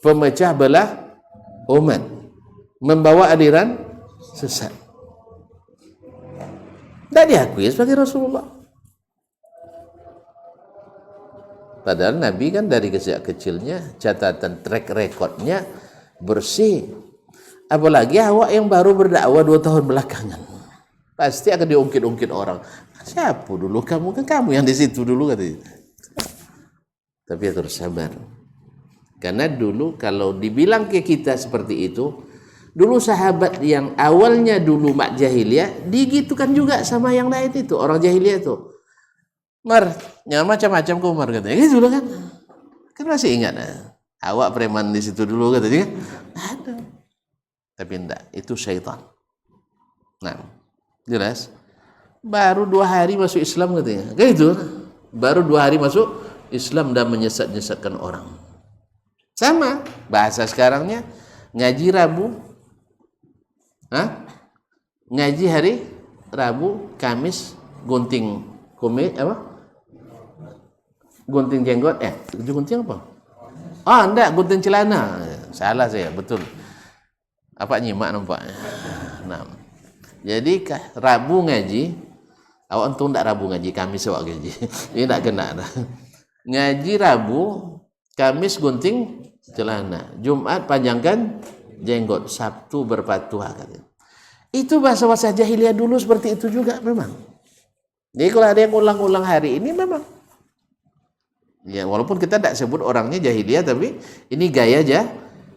pemecah belah umat, membawa aliran sesat. Tidak diakui sebagai Rasulullah. Padahal Nabi kan dari kecilnya catatan track recordnya bersih. Apalagi awak yang baru berdakwah 2 tahun belakangan, pasti akan diungkit-ungkit orang. Siapa dulu kamu? Kan kamu yang di situ dulu katanya. Tapi harus sabar. Karena dulu kalau dibilang ke kita seperti itu, dulu sahabat yang awalnya dulu mak jahiliyah digitukan juga sama yang lain itu, orang jahiliyah itu. Mar, nyama macam-macam kau Mar katanya. Gitu dulu kan. Kan masih ingat awak preman di situ dulu katanya kan. Ada. Tapi enggak, itu syaitan. Nah, jelas. Baru 2 hari masuk Islam katanya. Kayak gitu. Baru 2 hari masuk Islam dan menyesat-nyesatkan orang. Sama bahasa sekarangnya, ngaji Rabu. Ngaji hari Rabu, Kamis gunting kumis apa? Gunting jenggot, gunting apa? Enggak, gunting celana. Salah saya, betul. Apa nyimak nampaknya. Nah, jadi Rabu ngaji, awak untung enggak Rabu ngaji, Kamis awak ngaji. Ini enggak kena. Ngaji Rabu, Kamis gunting celana, Jumat panjangkan jenggot, Sabtu berpatuah katanya. Itu bahasa-bahasa jahiliyah dulu seperti itu juga memang. Jadi kalau ada yang ulang-ulang hari ini memang, ya walaupun kita tidak sebut orangnya jahiliyah, tapi ini gaya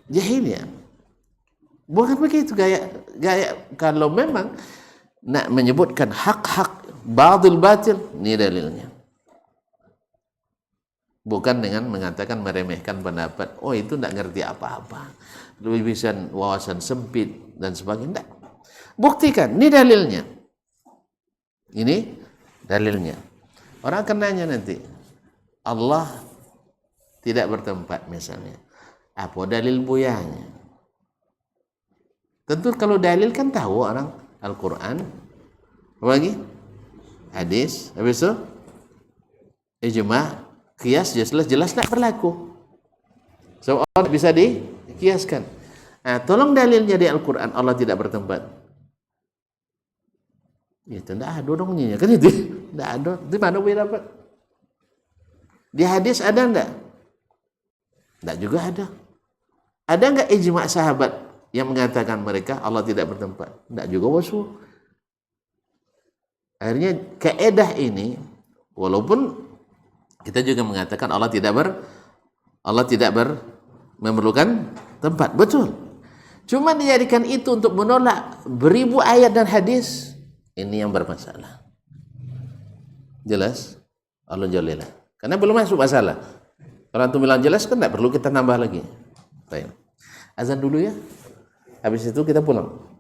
jahiliyah. Bukan begitu gaya kalau memang nak menyebutkan hak-hak, batil, ini dalilnya. Bukan dengan mengatakan meremehkan pendapat, oh itu tidak ngerti apa-apa, lebih bisa wawasan sempit dan sebagainya. Tidak. Buktikan, ini dalilnya. Ini dalilnya. Orang akan nanya nanti, Allah tidak bertempat misalnya. Apa dalil buyanya? Tentu kalau dalil kan tahu orang, Al-Quran, apa lagi? Hadis, habis itu ijma', kias jelas tidak berlaku. So Allah bisa dikiaskan. Nah, tolong dalilnya di Al-Quran Allah tidak bertempat. Itu tidak ada dong nyinya kan itu. Tidak ada. Di mana boleh dapat? Di hadis ada enggak? Tidak juga ada. Ada enggak ijma' sahabat yang mengatakan mereka Allah tidak bertempat? Tidak juga wasul. Akhirnya kaedah ini, walaupun kita juga mengatakan Allah tidak memerlukan tempat, betul. Cuma dijadikan itu untuk menolak beribu ayat dan hadis, ini yang bermasalah. Jelas? Alhamdulillah. Karena belum masuk masalah. Kalau antum bilang jelas kan tidak perlu kita nambah lagi. Baik. Azan dulu ya. Habis itu kita pulang.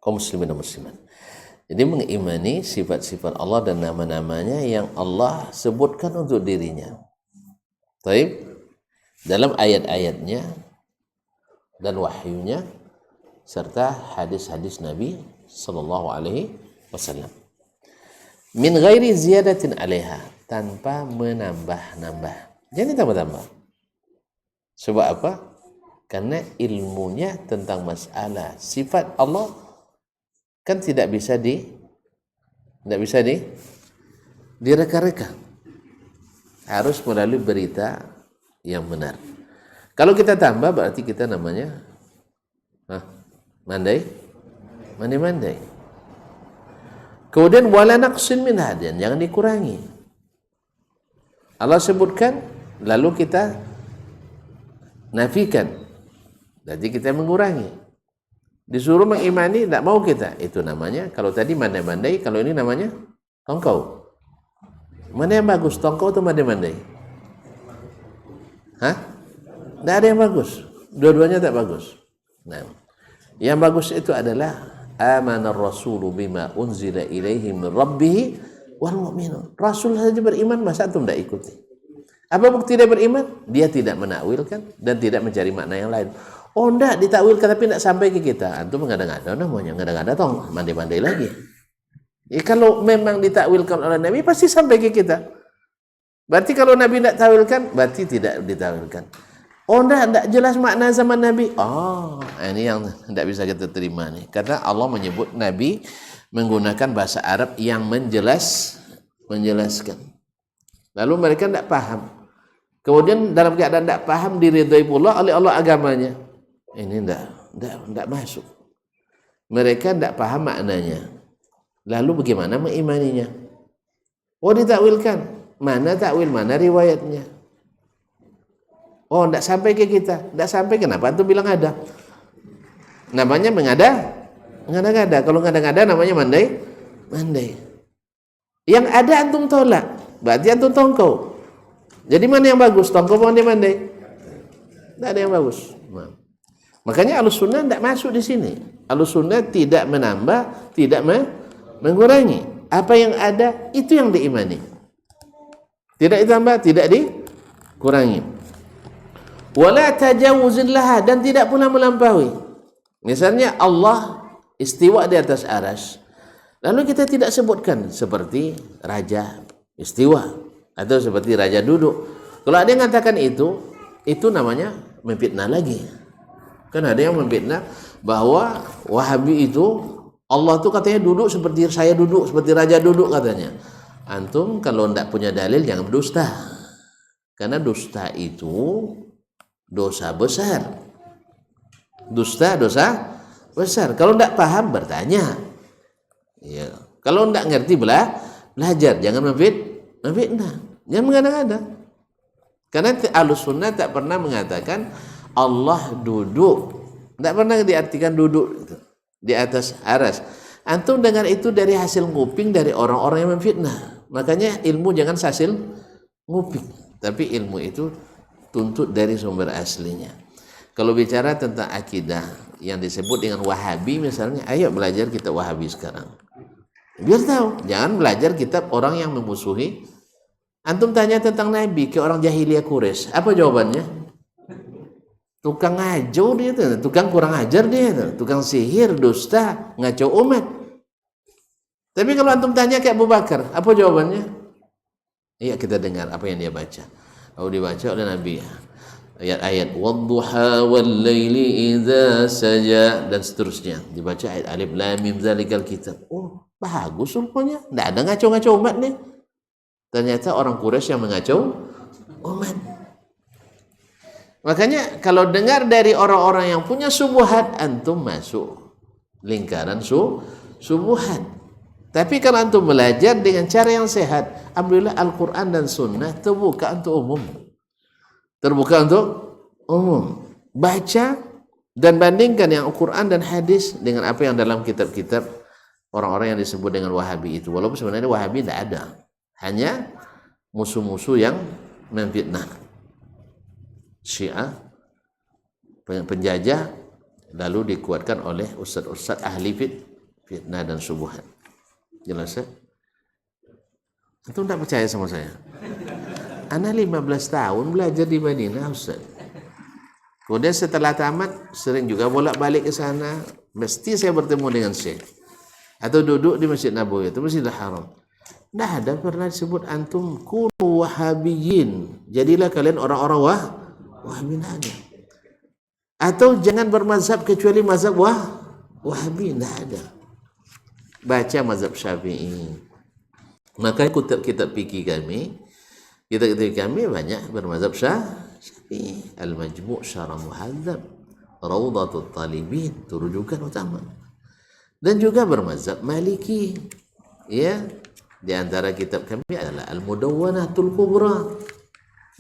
kaum muslimin dan muslimat. Jadi mengimani sifat-sifat Allah dan nama-namanya yang Allah sebutkan untuk dirinya. Baik, dalam ayat-ayatnya dan wahyunya serta hadis-hadis Nabi sallallahu alaihi wasallam. Min ghairi ziyadatin 'alaiha, tanpa menambah-nambah. Jangan tambah-tambah. Sebab apa? Karena ilmunya tentang masalah sifat Allah kan tidak bisa direka-reka. Harus melalui berita yang benar. Kalau kita tambah berarti kita namanya mandai. Kemudian wala naqsin min hadian, jangan dikurangi. Allah sebutkan lalu kita nafikan, berarti kita mengurangi. Disuruh mengimani, tidak mau kita. Itu namanya, kalau tadi mandai-mandai, kalau ini namanya tongkau. Mana yang bagus, tongkau atau mandai-mandai? Tidak ada yang bagus. Dua-duanya tak bagus. Nah, yang bagus itu adalah amanar rasulu bima unzila ilaihi min rabbih wal mu'minun. Rasul saja beriman, masa antum tidak ikuti? Apa bukti dia beriman? Dia tidak menakwilkan dan tidak mencari makna yang lain. Oh enggak, ditakwilkan tapi tidak sampai ke kita. Antum ngada-ngada namanya, ngada-ngada toh mandai-mandai lagi. Ya, kalau memang ditakwilkan oleh Nabi pasti sampai ke kita. Berarti kalau Nabi tidak takwilkan, berarti tidak ditakwilkan. Oh enggak jelas makna zaman Nabi. Oh, ini yang tidak bisa kita terima nih. Karena Allah menyebut Nabi menggunakan bahasa Arab yang menjelaskan. Lalu mereka tidak paham. Kemudian dalam keadaan tidak paham diridhai pula oleh Allah agamanya. Ini tidak masuk. Mereka tidak paham maknanya. Lalu bagaimana mengimaninya? Oh ditakwilkan. Mana takwil, mana riwayatnya? Oh tidak sampai ke kita. Tidak sampai, kenapa antum bilang ada? Namanya mengada-ngada. Kalau ngada-ngada namanya mandai. Yang ada antum tolak, berarti antum tongkau. Jadi mana yang bagus, tongkau atau mandai? Tidak ada yang bagus. Makanya Ahlussunnah tidak masuk di sini. Ahlussunnah tidak menambah, tidak mengurangi. Apa yang ada itu yang diimani. Tidak ditambah, tidak dikurangi. Wala tajawuzin laha, dan tidak pula melampaui. Misalnya Allah istiwa di atas arsy. Lalu kita tidak sebutkan seperti raja istiwa atau seperti raja duduk. Kalau ada yang mengatakan itu namanya memfitnah lagi. Kan ada yang memfitnah bahwa Wahabi itu Allah tuh katanya duduk seperti saya duduk, seperti raja duduk katanya. Antum kalau tidak punya dalil jangan berdusta. Karena dusta itu dosa besar. Dosa besar. Kalau tidak paham bertanya. Ya. Kalau tidak ngerti belajar, jangan memfitnah. Jangan mengada-ngada. Karena Ahlussunnah tak pernah mengatakan Allah duduk. Tidak pernah diartikan duduk di atas arsy. Antum dengar itu dari hasil nguping dari orang-orang yang memfitnah. Makanya ilmu jangan hasil nguping, tapi ilmu itu tuntut dari sumber aslinya. Kalau bicara tentang akidah yang disebut dengan Wahabi misalnya, ayo belajar kitab Wahabi sekarang. Biar tahu, jangan belajar kitab orang yang memusuhi. Antum tanya tentang Nabi ke orang jahiliyah Quraisy, apa jawabannya? Tukang ngaco dia tuh, tukang kurang ajar dia tuh, tukang sihir, dusta, ngaco umat. Tapi kalau antum tanya ke Abu Bakar, apa jawabannya? Iya, kita dengar apa yang dia baca. Oh, dibaca oleh Nabi. Ayat-ayat wadduha wal laili idza saja dan seterusnya. Dibaca ayat alif lam mim zalikal kitab. Oh, bagus rupanya. Tidak ada ngaco-ngaco umat nih. Ternyata orang Quraisy yang mengacau umat. Makanya kalau dengar dari orang-orang yang punya subuhat, antum masuk lingkaran subuhat. Tapi kalau antum belajar dengan cara yang sehat, alhamdulillah Al-Quran dan Sunnah terbuka untuk umum. Terbuka untuk umum. Baca dan bandingkan yang Al-Quran dan hadis dengan apa yang dalam kitab-kitab orang-orang yang disebut dengan Wahabi itu. Walaupun sebenarnya Wahabi tidak ada. Hanya musuh-musuh yang memfitnah. Syiah penjajah lalu dikuatkan oleh ustaz-ustaz ahli fitnah dan syubhat. Jelas ya? Itu tidak percaya sama saya. Ana 15 tahun belajar di Madinah, Ustaz. Kemudian setelah tamat sering juga bolak-balik ke sana. Mesti saya bertemu dengan Syekh. Atau duduk di Masjid Nabawi, itu Masjidil Haram. Tidak ada pernah disebut antum kunu wahabiyin. Jadilah kalian orang-orang wahabiyin aja. Atau jangan bermazhab kecuali mazhab wahabi. Tidak ada. Baca mazhab Syafi'i. Maka kitab fikih kami, banyak bermazhab Syafi'i. Al-Majmu' Syarah Muhadzab, Rawdatul Talibin, itu rujukan utama. Dan juga bermazhab Maliki. Ya, di antara kitab kami adalah Al-Mudawwanatul Kubra.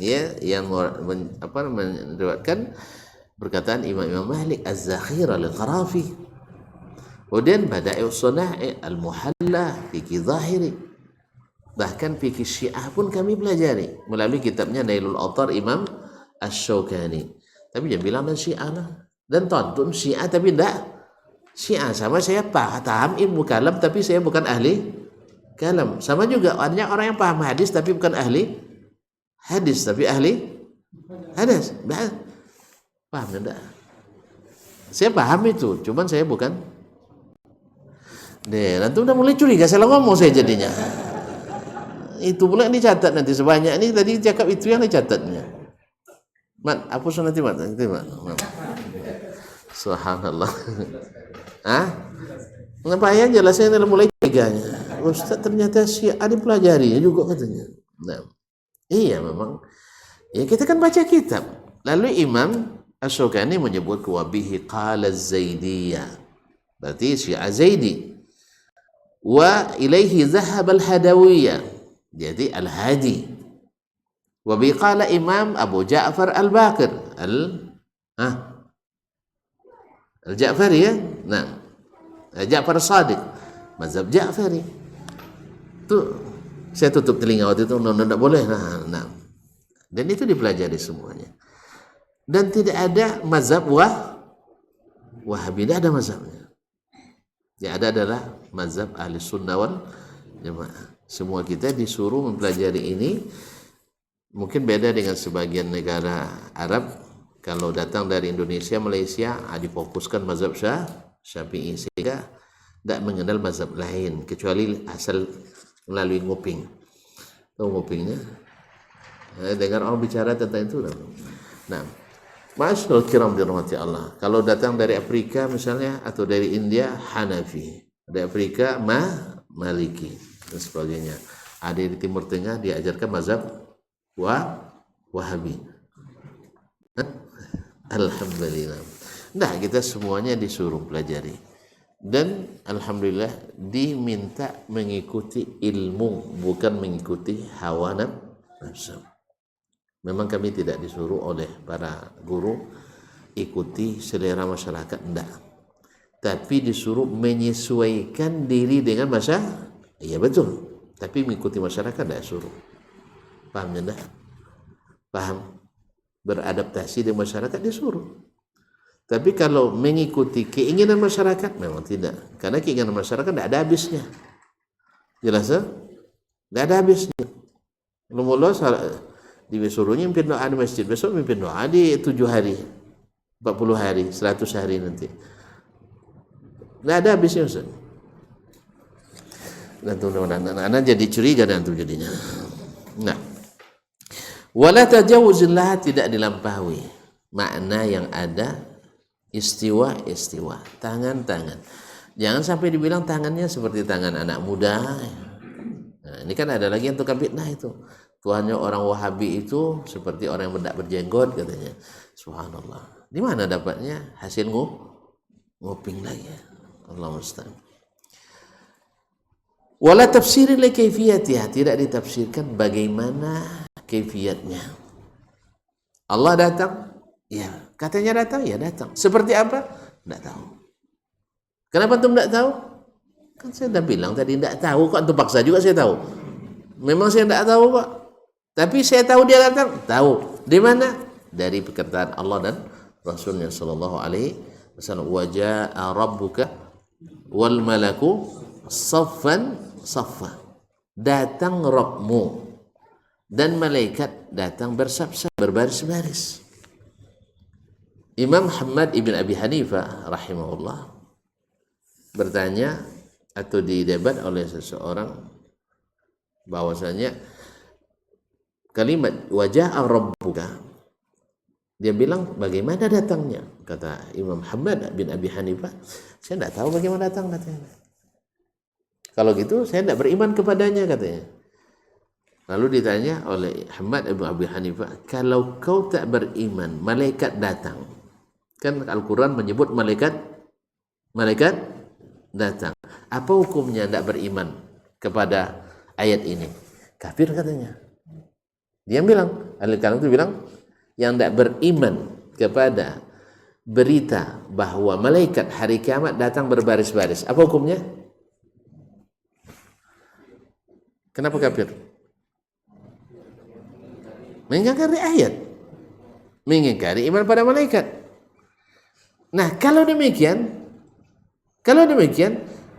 Ya, yang meriwayatkan perkataan Imam Malik Az-Zakhira Al-Qarafi. Kemudian Bada'i'us Shana'i, Al-Muhalla, fikih zahiri. Bahkan fikih Syiah pun kami pelajari melalui kitabnya Nailul Awtar Imam Asy-Syaukani. Tapi dia bilang dan Syiah lah. Dan tonton Syiah tapi tidak Syiah. Sama saya paham ilmu kalam tapi saya bukan ahli kalam. Sama juga banyak orang yang paham hadis tapi bukan ahli hadis, tapi ahli hadis. Paham enggak? Saya paham itu, cuman saya bukan. Nanti udah mulai curiga salah ngomong saya jadinya. Itu pula yang dicatat nanti sebanyak ini tadi cakap itu yang dicatatnya. Mat, hapus nanti mat. Subhanallah. Kenapa ya jelasnya dalam mulai tiganya. Ustaz ternyata Syiah dipelajari juga katanya. Nah, iya memang. Ya kita kan baca kitab. Lalu Imam Asy-Syaukani menyebut wabihi qala Az-Zaidiyah. Berarti Syiah Zaidi. Wa ilaihi zahab al-Hadawiyah. Jadi Al-Hadi. Wa biqala Imam Abu Ja'far Al-Baqir Al-Ja'fari ya. Nah, Ja'far Shadiq, mazhab Ja'fari. Tuh saya tutup telinga waktu itu, tidak boleh. Nah. Dan itu dipelajari semuanya. Dan tidak ada mazhab Wahabi, tidak ada mazhabnya. Yang ada adalah mazhab Ahli Sunnah wal Jamaah. Semua kita disuruh mempelajari ini. Mungkin beda dengan sebagian negara Arab. Kalau datang dari Indonesia, Malaysia, difokuskan mazhab Syafi'i sehingga tidak mengenal mazhab lain kecuali asal melalui nguping. Tahu ngupingnya? Dengar orang bicara tentang itu. Nah, Ma'asyiral kiram dirahmati Allah. Kalau datang dari Afrika misalnya atau dari India, Hanafi. Dari Afrika Maliki dan sebagainya. Ada di Timur Tengah diajarkan mazhab Wahabi. Alhamdulillah. Nah, kita semuanya disuruh pelajari. Dan alhamdulillah diminta mengikuti ilmu, bukan mengikuti hawa nafsu. Memang kami tidak disuruh oleh para guru ikuti selera masyarakat, enggak. Tapi disuruh menyesuaikan diri dengan masyarakat. Iya betul. Tapi mengikuti masyarakat tidak suruh. Paham enggak? Paham? Beradaptasi dengan masyarakat disuruh. Tapi kalau mengikuti keinginan masyarakat memang tidak. Karena keinginan masyarakat tidak ada habisnya. Jelas ya? Tidak ada habisnya. Mula-mula disuruhnya mimpin doa di masjid. Besok mimpin doa di 7 hari. 40 hari, 100 hari nanti. Tidak ada habisnya Ustaz. Nanti anak-anak jadi curiga nanti jadinya. Nah, wala tajawuzillah, tidak dilampaui makna yang ada. Istiwa, tangan. Jangan sampai dibilang tangannya seperti tangan anak muda. Nah, ini kan ada lagi yang tukang fitnah itu. Tuhannya orang Wahabi itu seperti orang yang tidak berjenggot katanya. Subhanallah. Di mana dapatnya? Hasil nguping lagi. Allah musta'an. Wala tafsirin li kaifiyatiha, tidak ditafsirkan bagaimana kaifiyatnya. Allah datang, ya katanya datang, ya datang. Seperti apa? Tidak tahu. Kenapa antum tidak tahu? Kan saya sudah bilang tadi tidak tahu, kok antum paksa juga saya tahu. Memang saya tidak tahu kok. Tapi saya tahu dia datang, tahu. Di mana? Dari perkataan Allah dan Rasulnya sallallahu alaihi wasallam. Wa jaa rabbuka wal malaku saffan saffa. Datang Rabbmu dan malaikat datang bersaf-saf, berbaris-baris. Imam Muhammad ibn Abi Hanifah rahimahullah bertanya atau didebat oleh seseorang bahwasanya kalimat waja'a rabbuka, dia bilang bagaimana datangnya? Kata Imam Muhammad bin Abi Hanifah, saya tidak tahu bagaimana datang, katanya. Kalau gitu saya tidak beriman kepadanya, katanya. Lalu ditanya oleh Muhammad bin Abi Hanifah, kalau kau tak beriman malaikat datang, kan Al-Quran menyebut malaikat datang, apa hukumnya tidak beriman kepada ayat ini? Kafir, katanya. Dia bilang, ahli kalam itu bilang, yang tidak beriman kepada berita bahwa malaikat hari kiamat datang berbaris-baris, apa hukumnya? Kenapa kafir? Mengingkari ayat, mengingkari iman pada malaikat. Nah, kalau demikian,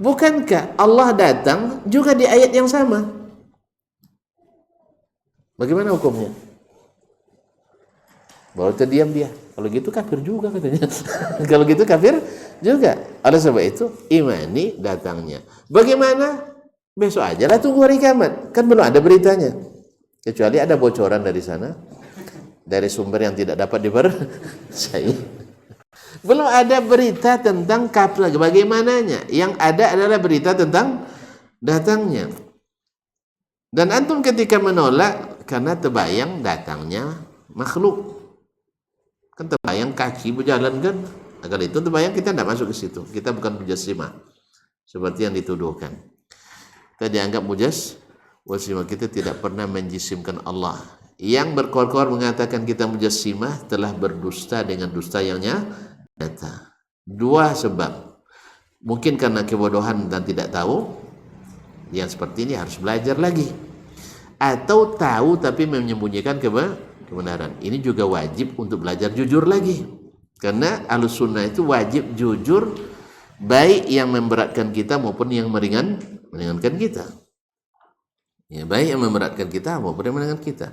bukankah Allah datang juga di ayat yang sama? Bagaimana hukumnya? Baru terdiam dia. Kalau gitu kafir juga, katanya. Kalau gitu kafir juga. Oleh sebab itu, imani datangnya. Bagaimana? Besok aja lah, tunggu hari kiamat. Kan belum ada beritanya. Kecuali ada bocoran dari sana, dari sumber yang tidak dapat dipercaya. Belum ada berita tentang kapan, bagaimananya. Yang ada adalah berita tentang datangnya. Dan antum ketika menolak karena terbayang datangnya makhluk. Kan terbayang kaki berjalan, kan? Agar itu terbayang, kita tidak masuk ke situ. Kita bukan mujassimah seperti yang dituduhkan. Kita dianggap mujassimah, kita tidak pernah menjisimkan Allah. Yang berkor-kor mengatakan kita mujassimah telah berdusta dengan dusta yang nyata. Dua sebab. Mungkin karena kebodohan dan tidak tahu, yang seperti ini harus belajar lagi. Atau tahu tapi menyembunyikan kebenaran. Ini juga wajib untuk belajar jujur lagi. Karena Ahlus Sunnah itu wajib jujur, baik yang memberatkan kita maupun yang meringankan kita. Ya, baik yang memberatkan kita maupun yang meringankan kita.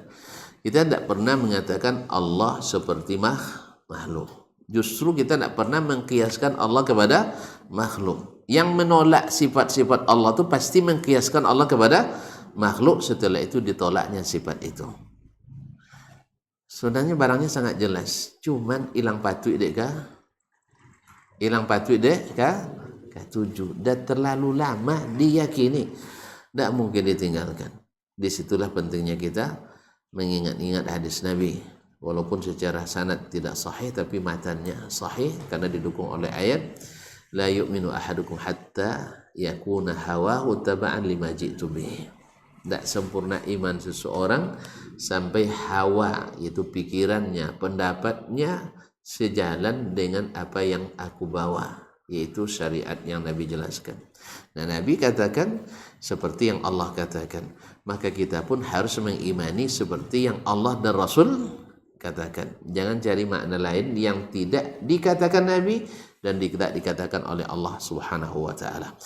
Kita tidak pernah mengatakan Allah seperti makhluk. Justru kita tidak pernah mengkiaskan Allah kepada makhluk. Yang menolak sifat-sifat Allah itu pasti mengkiaskan Allah kepada makhluk, setelah itu ditolaknya sifat itu. Sebenarnya barangnya sangat jelas, cuman hilang patuh dek kah? Hilang patuh dek kah? Ketujuh. Dan terlalu lama diyakini, tidak mungkin ditinggalkan. Disitulah pentingnya kita mengingat-ingat hadis Nabi. Walaupun secara sanad tidak sahih, tapi matannya sahih karena didukung oleh ayat la yu'minu ahadukum hatta yakuna hawahu taba'an lima ji'tu bih. Tidak sempurna iman seseorang sampai hawa, yaitu pikirannya, pendapatnya sejalan dengan apa yang aku bawa, yaitu syariat yang Nabi jelaskan. Nah, Nabi katakan seperti yang Allah katakan, maka kita pun harus mengimani seperti yang Allah dan Rasul katakan. Jangan cari makna lain yang tidak dikatakan Nabi dan tidak dikatakan oleh Allah Subhanahu wa taala.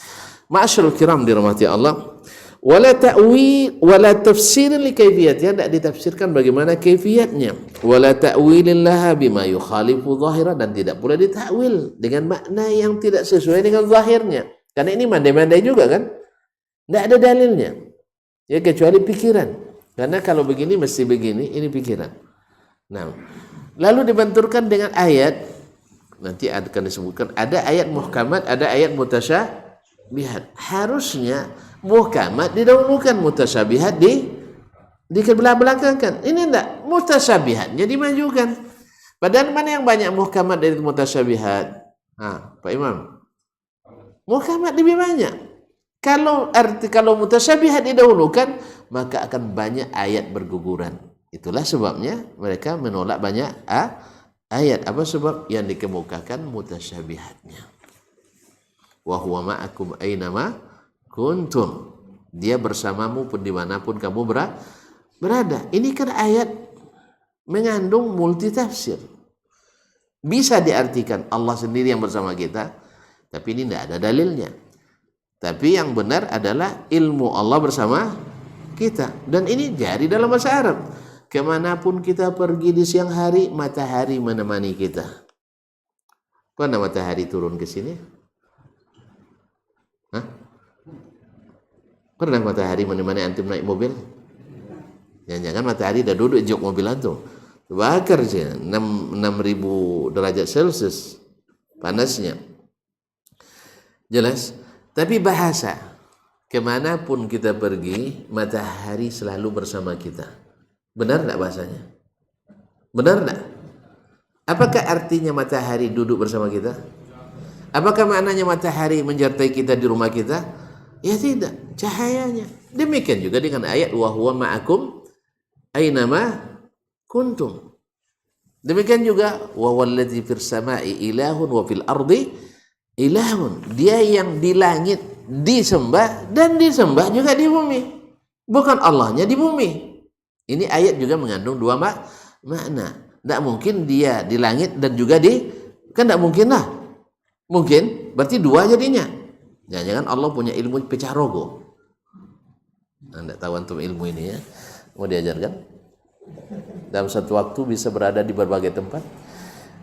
Ma'asyiral kiram dirahmati Allah, wala ta'wil wala tafsir li kaifiyatnya, tidak ditafsirkan bagaimana kaifiatnya, wala ta'wilin laha bima yukhalifu zahira, dan tidak pula ditakwil dengan makna yang tidak sesuai dengan zahirnya. Karena ini mandai-mandai juga, kan? Tidak ada dalilnya. Ya, kecuali pikiran. Karena kalau begini mesti begini, ini pikiran. Nah, lalu dibenturkan dengan ayat. Nanti akan disebutkan ada ayat muhkamat, ada ayat mutasyabihat. Harusnya muhkamat didahulukan, mutasyabihat dibelakangkan. Ini enggak, mutasyabihatnya dimajukan. Padahal mana yang banyak muhkamat dari mutasyabihat? Pak Imam, muhkamat lebih banyak. Kalau mutasyabihat didahulukan, maka akan banyak ayat berguguran. Itulah sebabnya mereka menolak banyak ayat. Apa sebab? Yang dikemukakan mutasyabihatnya. Wa huwa ma'akum aynama kuntum. Dia bersamamu pun dimanapun kamu berada. Ini kan ayat mengandung multi tafsir. Bisa diartikan Allah sendiri yang bersama kita. Tapi ini tidak ada dalilnya. Tapi yang benar adalah ilmu Allah bersama kita. Dan ini jadi dalam bahasa Arab. Kemanapun kita pergi di siang hari, matahari menemani kita. Pernah matahari turun ke sini? Hah? Pernah matahari menemani antum naik mobil? Jangan-jangan matahari udah duduk jok mobil antum. Bakar sih, 6.000 derajat Celcius panasnya. Jelas? Tapi bahasa, kemanapun kita pergi, matahari selalu bersama kita. Benar tidak bahasanya? Benar tidak? Apakah artinya matahari duduk bersama kita? Apakah maknanya matahari menyertai kita di rumah kita? Ya tidak, cahayanya. Demikian juga dengan ayat wa huwa ma'akum aynama kuntum. Demikian juga wa wallazi fis sama'i ilahun wa fil ardi ilahun. Dia yang di langit disembah dan disembah juga di bumi. Bukan Allahnya di bumi. Ini ayat juga mengandung dua makna. Tidak mungkin dia di langit dan juga kan tidak mungkin lah. Mungkin, berarti dua jadinya. Jangan-jangan Allah punya ilmu pecah rogo. Anda tahu antum ilmu ini ya? Mau diajarkan? Dalam satu waktu bisa berada di berbagai tempat.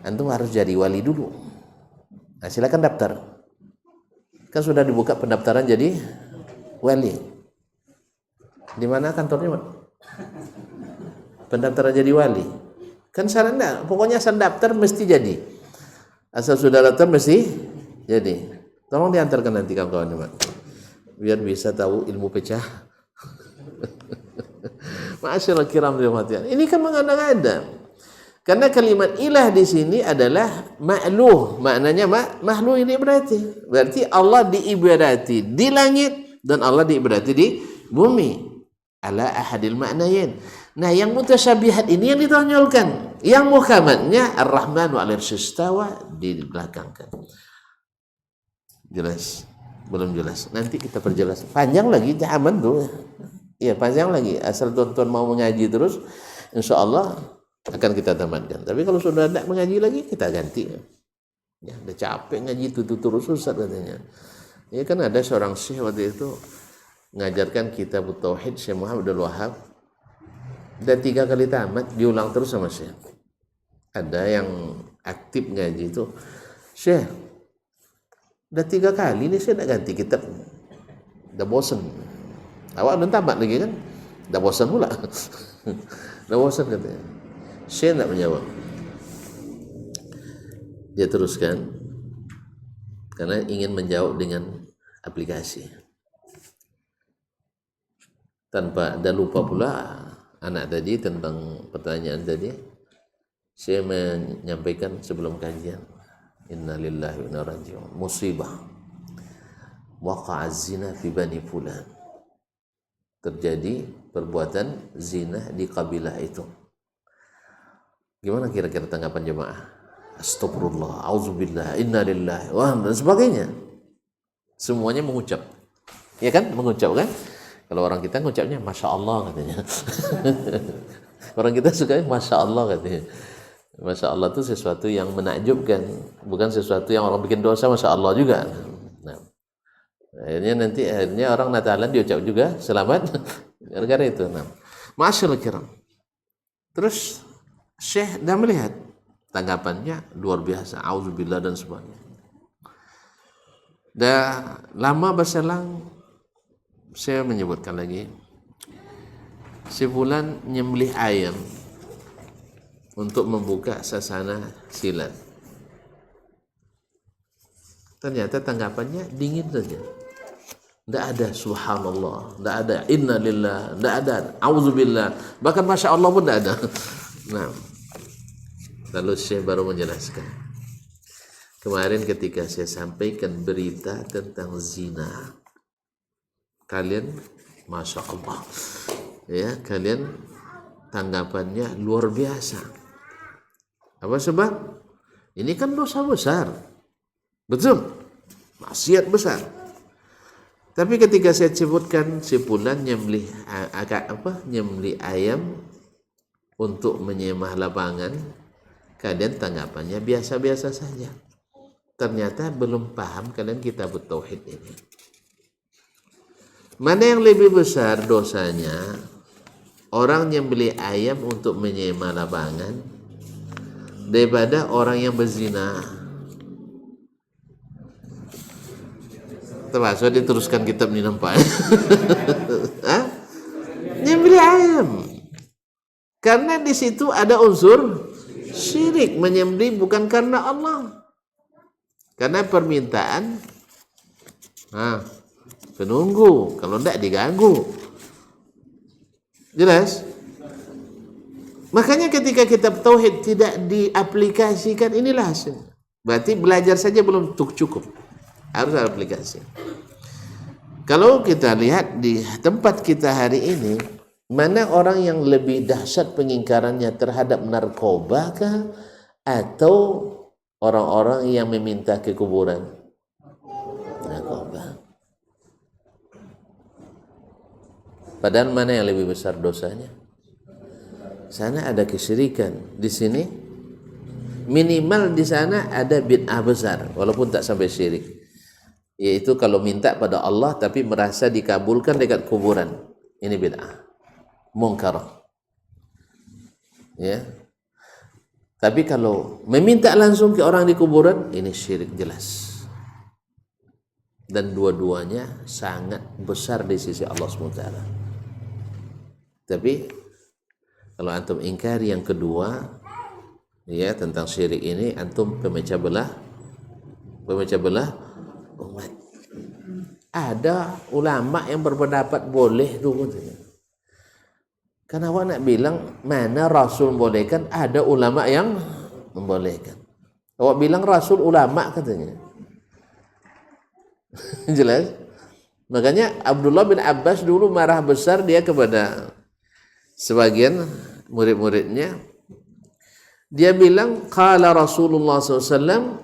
Antum harus jadi wali dulu. Nah, silakan daftar. Kan sudah dibuka pendaftaran jadi wali. Di mana kantornya, Pak? Pendaftaran jadi wali. Kan saran enggak, pokoknya asal daftar mesti jadi. Asal sudah daftar mesti jadi. Tolong diantarkan nanti kawan-kawan, Pak. Biar bisa tahu ilmu pecah. Ma'asyiral kiram dirahmati. Ini kan mengada-ngada. Karena kalimat ilah di sini adalah ma'luh. Maknanya mahluh ini berarti Allah diibadati di langit dan Allah diibadati di bumi. Ala ahadil maknayin. Nah, yang mutasyabihat ini yang ditonjolkan. Yang muhamadnya Ar-Rahmanu 'alal 'arsy istawa dibelakangkan. Jelas? Belum jelas. Nanti kita perjelas. Panjang lagi zaman tuh. Iya, panjang lagi. Asal tuan-tuan mau mengaji terus, insya Allah akan kita tamatkan. Tapi kalau sudah tidak mengaji lagi, kita ganti. Ya, udah capek ngaji itu terus susah katanya. Ya kan ada seorang syekh waktu itu mengajarkan kitab Tauhid, Syekh Muhammad Abdul Wahab. Udah 3 kali tamat, diulang terus sama Syekh. Ada yang aktif ngaji itu, Syekh, udah 3 kali ini saya tidak ganti kitab. Udah bosan. Awak udah tamat lagi kan? Udah bosan pula. Udah bosan katanya. Syekh tidak menjawab. Dia teruskan karena ingin menjawab dengan aplikasi. Dan lupa pula anak tadi tentang pertanyaan tadi. Saya menyampaikan sebelum kajian, inna lillahi wa inna ilaihi raji'un. Musibah. Waqa'a zina fi bani fulan. Terjadi perbuatan zina di kabilah itu. Gimana kira-kira tanggapan jemaah? Astagfirullah, auzubillah, inna lillahi wa dan sebagainya. Semuanya mengucap. Ya kan? Mengucap kan? Kalau orang kita mengucapnya Masya Allah katanya. Orang kita suka Masya Allah katanya. Masya Allah itu sesuatu yang menakjubkan, bukan sesuatu yang orang bikin dosa. Masya Allah juga. Nah, akhirnya orang Natalan diucap juga selamat gara-gara itu. Nah, Masyaallah kiram. Terus Syekh dah melihat tanggapannya luar biasa, auzubillah dan sebagainya. Dah lama berselang, saya menyebutkan lagi, si fulan nyembelih ayam untuk membuka sasana silat. Ternyata tanggapannya dingin saja. Tidak ada subhanallah, tidak ada inna lillah, tidak ada auzubillah, bahkan masya Allah pun tidak ada. Nah, lalu saya baru menjelaskan. Kemarin ketika saya sampaikan berita tentang zina, kalian masya Allah, ya kalian tanggapannya luar biasa. Apa sebab? Ini kan dosa besar, betul, maksiat besar. Tapi ketika saya sebutkan si fulan nyembelih ayam untuk menyemah lapangan, kalian tanggapannya biasa-biasa saja. ternyata belum paham kalian kitab tauhid ini. Mana yang lebih besar dosanya? Orang yang beli ayam untuk menyewa lapangan daripada orang yang berzina. Termasuk diteruskan kitab ini nampak. Yang beli ayam. Karena di situ ada unsur syirik, menyembelih bukan karena Allah. Karena permintaan penunggu, kalau tidak diganggu. Jelas? Makanya ketika kitab tauhid tidak diaplikasikan, inilah hasil. Berarti belajar saja belum cukup. Harus ada aplikasi. Kalau kita lihat di tempat kita hari ini, mana orang yang lebih dahsyat pengingkarannya terhadap narkoba kah atau orang-orang yang meminta ke kuburan? Narkoba. Padahal mana yang lebih besar dosanya? Sana ada kesyirikan, di sini minimal di sana ada bid'ah besar walaupun tak sampai syirik. Yaitu kalau minta pada Allah tapi merasa dikabulkan dekat kuburan. Ini bid'ah. Munkar. Ya. Tapi kalau meminta langsung ke orang di kuburan, ini syirik jelas. Dan dua-duanya sangat besar di sisi Allah SWT. Tapi kalau antum ingkari yang kedua, ya, tentang syirik ini, antum pemecah belah umat. Ada ulama yang berpendapat boleh tuh. Karena awak nak bilang mana Rasul membolehkan, ada ulama yang membolehkan. Awak bilang Rasul ulama katanya. Jelas? Makanya Abdullah bin Abbas dulu marah besar dia kepada sebagian murid-muridnya. Dia bilang qala Rasulullah SAW.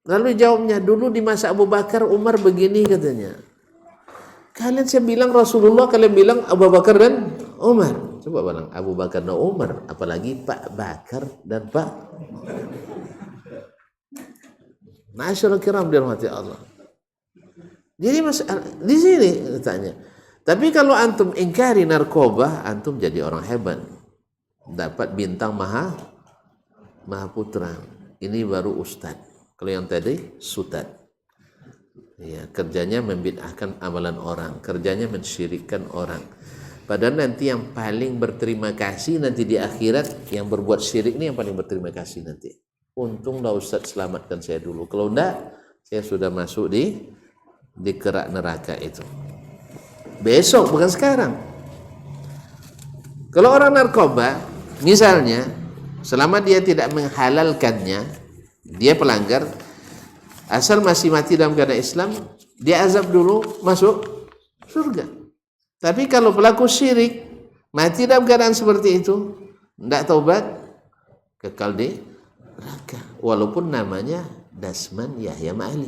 Lalu jawabnya, dulu di masa Abu Bakar, Umar begini katanya. Kalian saya bilang Rasulullah, kalian bilang Abu Bakar dan Umar. Coba bilang Abu Bakar dan Umar, apalagi Pak Bakar dan Pak. Ma'asyiral kiram dirahmati Allah. Jadi di sini tanya. Tapi kalau antum ingkari narkoba, antum jadi orang hebat. Dapat bintang maha putra. Ini baru ustadz. Kalau yang tadi sutad. Ya, kerjanya membid'ahkan amalan orang, kerjanya mensyirikkan orang. Padahal nanti yang paling berterima kasih nanti di akhirat, yang berbuat syirik ini yang paling berterima kasih nanti. Untunglah Ustaz selamatkan saya dulu. Kalau enggak, saya sudah masuk di kerak neraka itu. Besok, bukan sekarang. Kalau orang narkoba, misalnya, selama dia tidak menghalalkannya, dia pelanggar, asal masih mati dalam keadaan Islam, dia azab dulu, masuk surga. Tapi kalau pelaku syirik mati dalam keadaan seperti itu, tidak taubat, kekal di neraka. Walaupun namanya Dasman Yahya Ma'ali,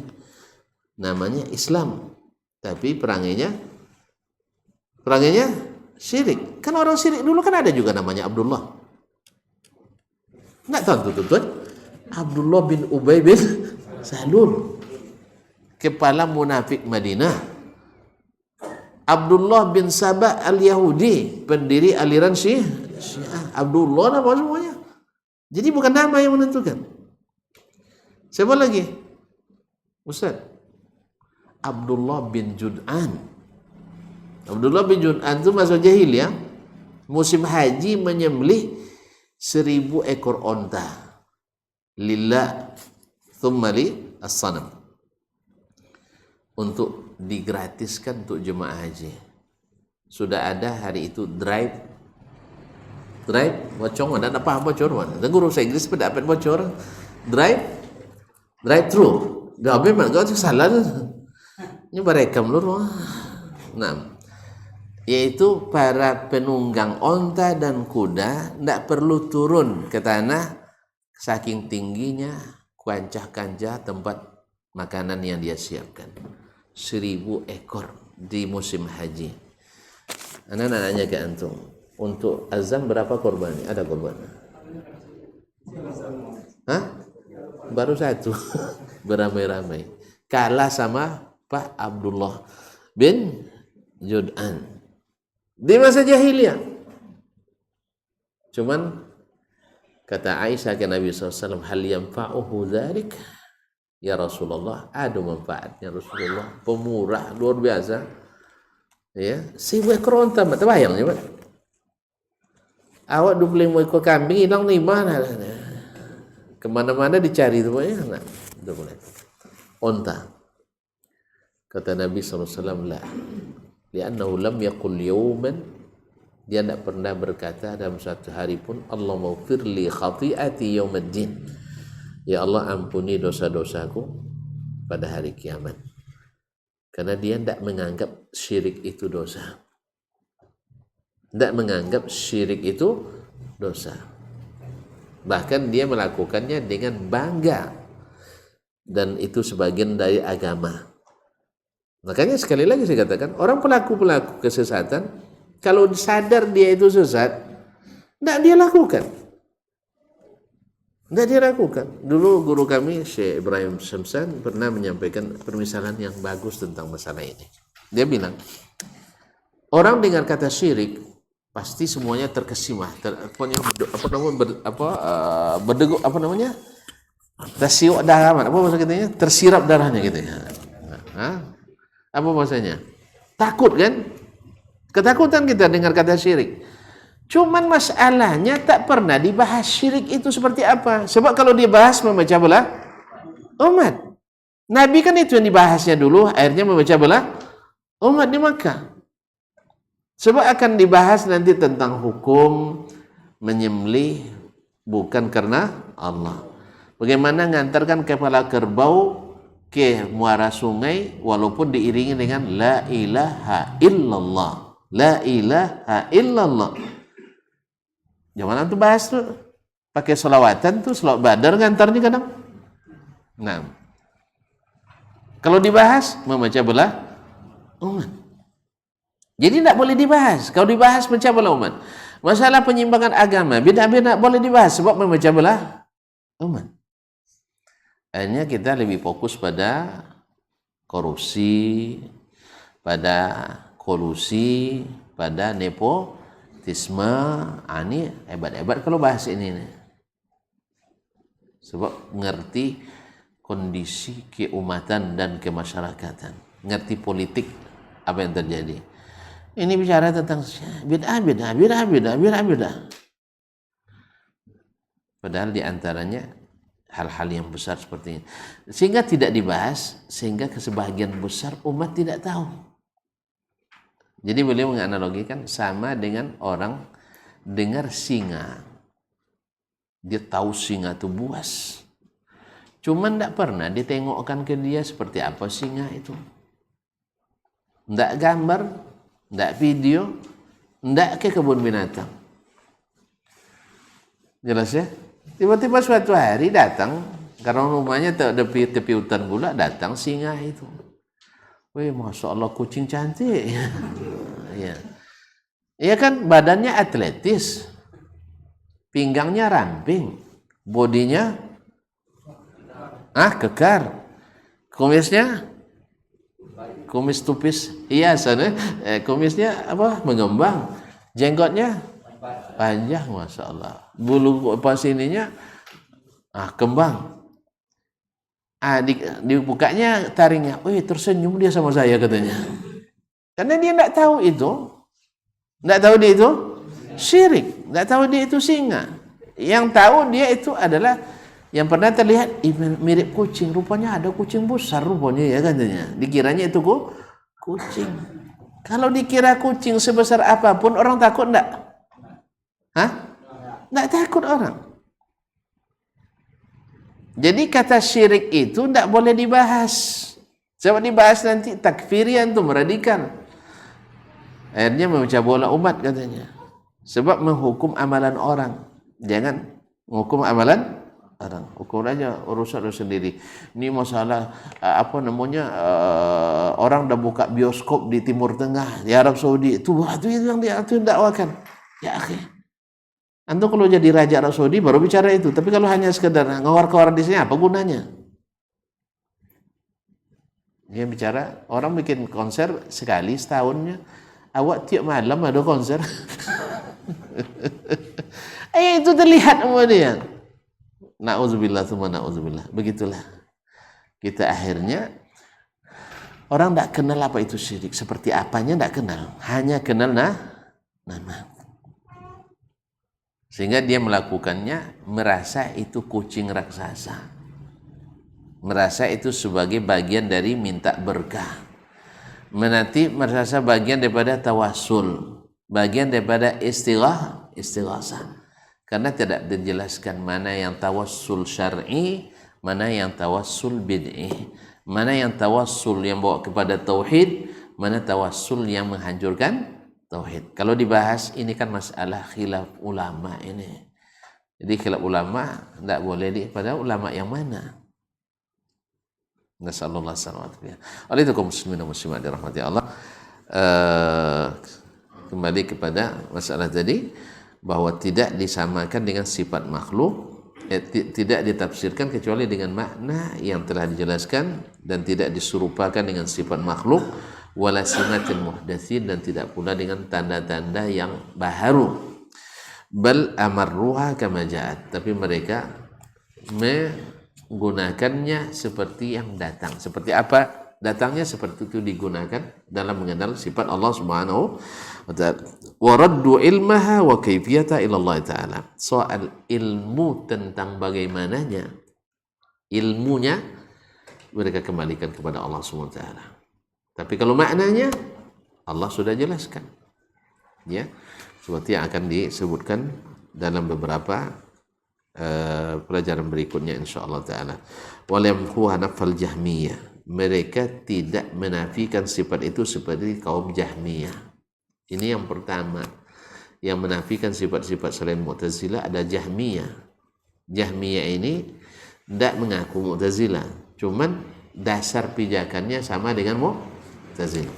namanya Islam, tapi perangainya syirik. Kan orang syirik dulu kan ada juga namanya Abdullah. Tidak tahu tuan-tuan, Abdullah bin Ubay bin Salul, kepala munafik Madinah. Abdullah bin Sabah al-Yahudi, pendiri aliran Syiah. Abdullah nama semuanya. Jadi bukan nama yang menentukan. Siapa lagi? Ustaz, Abdullah bin Jud'an. Abdullah bin Jud'an itu masa jahiliyah, musim haji menyembelih 1000 ekor onta. Lillah thumma li as-sanam, untuk digratiskan untuk jemaah haji. Sudah ada hari itu drive bocor, ada apa bocor mana? Dan guru saya Inggris pada apa bocor? Drive thru. Dah memang kau salah. Ini berekam lur. Nah, yaitu para penunggang onta dan kuda tidak perlu turun ke tanah. Saking tingginya kancah-kancah tempat makanan yang dia siapkan. 1000 ekor di musim haji. Anak nanya ke antum, untuk azam berapa korban? Ada korban? Hah? Baru 1. beramai-ramai. Kalah sama Pak Abdullah bin Jud'an di masa jahiliyah. Cuman kata Aisyah ke Nabi SAW, hal yanfa'uhu dzalik ya Rasulullah, ada manfaatnya Rasulullah, pemurah luar biasa. Ya, si keronta mata bayang ya, Pak. Awak 25 ekor kambing hilang nih mana? Kemana-mana dicari itu ya, nah, udah mulai. Onta. Kata Nabi SAW, la, li'annahu lam yaqul yawman, dia tidak pernah berkata dalam satu hari pun, Allah maghfir li khati'ati yaumiddin, ya Allah ampuni dosa-dosaku pada hari kiamat. Karena dia tidak menganggap syirik itu dosa. Tidak menganggap syirik itu dosa. Bahkan dia melakukannya dengan bangga. Dan itu sebagian dari agama. Makanya sekali lagi saya katakan, orang pelaku-pelaku kesesatan, kalau sadar dia itu sesat, tidak dia lakukan. Tidak dia lakukan. Dulu guru kami, Syekh Ibrahim Syamsan, pernah menyampaikan permisalan yang bagus tentang masalah ini. Dia bilang, orang dengar kata syirik, pasti semuanya terkesima. Tersiwak darah, apa maksud katanya? Tersirap darahnya gitu ya. Apa maksudnya? Takut kan? Ketakutan kita dengar kata syirik. Cuman masalahnya tak pernah dibahas syirik itu seperti apa. Sebab kalau dibahas memecah belah umat. Nabi kan itu yang dibahasnya dulu, akhirnya memecah belah umat di Makkah. Sebab akan dibahas nanti tentang hukum menyembelih bukan karena Allah. Bagaimana ngantarkan kepala kerbau ke muara sungai walaupun diiringi dengan la ilaha illallah. La ilaha illallah. Jangan tuh bahas tuh. Pakai selawatan tuh, selawat badar ngantarnya kadang. Nah. Kalau dibahas memecah belah umat. Jadi tidak boleh dibahas. Kalau dibahas memecah belah umat. Masalah penyimpangan agama beda-beda boleh dibahas sebab memecah belah umat. Akhirnya kita lebih fokus pada korupsi, pada kolusi, pada nepotisme. Ini hebat-hebat kalau bahas ini nih. Sebab mengerti kondisi keumatan dan kemasyarakatan, ngerti politik apa yang terjadi. Ini bicara tentang bid'ah. Padahal diantaranya hal-hal yang besar seperti ini. Sehingga tidak dibahas, sehingga sebagian besar umat tidak tahu. Jadi beliau menganalogikan sama dengan orang dengar singa. Dia tahu singa itu buas. Cuman tidak pernah ditengokkan ke dia seperti apa singa itu. Tidak gambar, tidak video, tidak ke kebun binatang. Jelas ya? Tiba-tiba suatu hari datang, karena rumahnya tepi hutan pula, datang singa itu. Wih, Masya Allah kucing cantik. Ya. Ya kan badannya atletis, pinggangnya ramping, bodinya kekar, kumisnya kumis tupis hiasan, kumisnya apa mengembang, jenggotnya panjang, Masya Allah, bulu pas ininya kembang. Dibukanya taringnya, tersenyum dia sama saya katanya. Karena dia tidak tahu itu, syirik, tidak tahu dia itu singa. Yang tahu dia itu adalah yang pernah terlihat mirip kucing, rupanya ada kucing besar rupanya ya katanya. Dikiranya itu kucing. Kalau dikira kucing sebesar apapun orang takut enggak? Enggak takut orang. Jadi kata syirik itu tidak boleh dibahas. Sebab dibahas nanti takfirian itu meradikal. Akhirnya memecah belah umat katanya. Sebab menghukum amalan orang. Jangan menghukum amalan orang. Hukum aja urusan sendiri. Ini masalah orang dah buka bioskop di Timur Tengah, di Arab Saudi. Itu yang dia dakwakan. Ya akhi. Antum kalau jadi raja Arab Saudi baru bicara itu. Tapi kalau hanya sekedar ngawar-ngawar di sini apa gunanya? Dia bicara orang bikin konser sekali setahunnya, awak tiap malam ada konser. Itu terlihat sama dia. Na'udzubillah tsumma na'udzubillah. Begitulah kita akhirnya orang tidak kenal apa itu syirik, seperti apanya tidak kenal, hanya kenal nama. Sehingga dia melakukannya merasa itu kucing raksasa, merasa itu sebagai bagian dari minta berkah, merasa bagian daripada tawassul, bagian daripada istighatsah. Karena tidak dijelaskan mana yang tawassul syar'i, mana yang tawassul bid'i, mana yang tawassul yang bawa kepada tauhid, mana tawassul yang menghancurkan tauhid. Kalau dibahas ini kan masalah khilaf ulama ini. Jadi khilaf ulama tidak boleh pada ulama yang mana. Nasallallahu alaihi wasallam. Oleh itu kaum muslimin dan muslimat dirahmati Allah, kembali kepada masalah tadi bahwa tidak disamakan dengan sifat makhluk, tidak ditafsirkan kecuali dengan makna yang telah dijelaskan, dan tidak diserupakan dengan sifat makhluk, wala simatil muhdatsin, dan tidak pula dengan tanda-tanda yang baharu. Bal amarruha kama ja'at, tapi mereka menggunakannya seperti yang datang. Seperti apa datangnya, seperti itu digunakan dalam mengenal sifat Allah Subhanahu wa ta'ala. Wa raddu ilmaha wa kaifiyata ila Allah ta'ala. Soal ilmu tentang bagaimananya ilmunya mereka kembalikan kepada Allah Subhanahu wa ta'ala. Tapi kalau maknanya Allah sudah jelaskan. Ya, seperti yang akan disebutkan dalam beberapa pelajaran berikutnya insyaallah taala. Walamhu hanafal jahmiyah, mereka tidak menafikan sifat itu seperti kaum Jahmiyah. Ini yang pertama yang menafikan sifat-sifat selain Mu'tazilah ada Jahmiyah. Jahmiyah ini tidak mengaku Mu'tazilah, cuman dasar pijakannya sama dengan Mu'tazilah.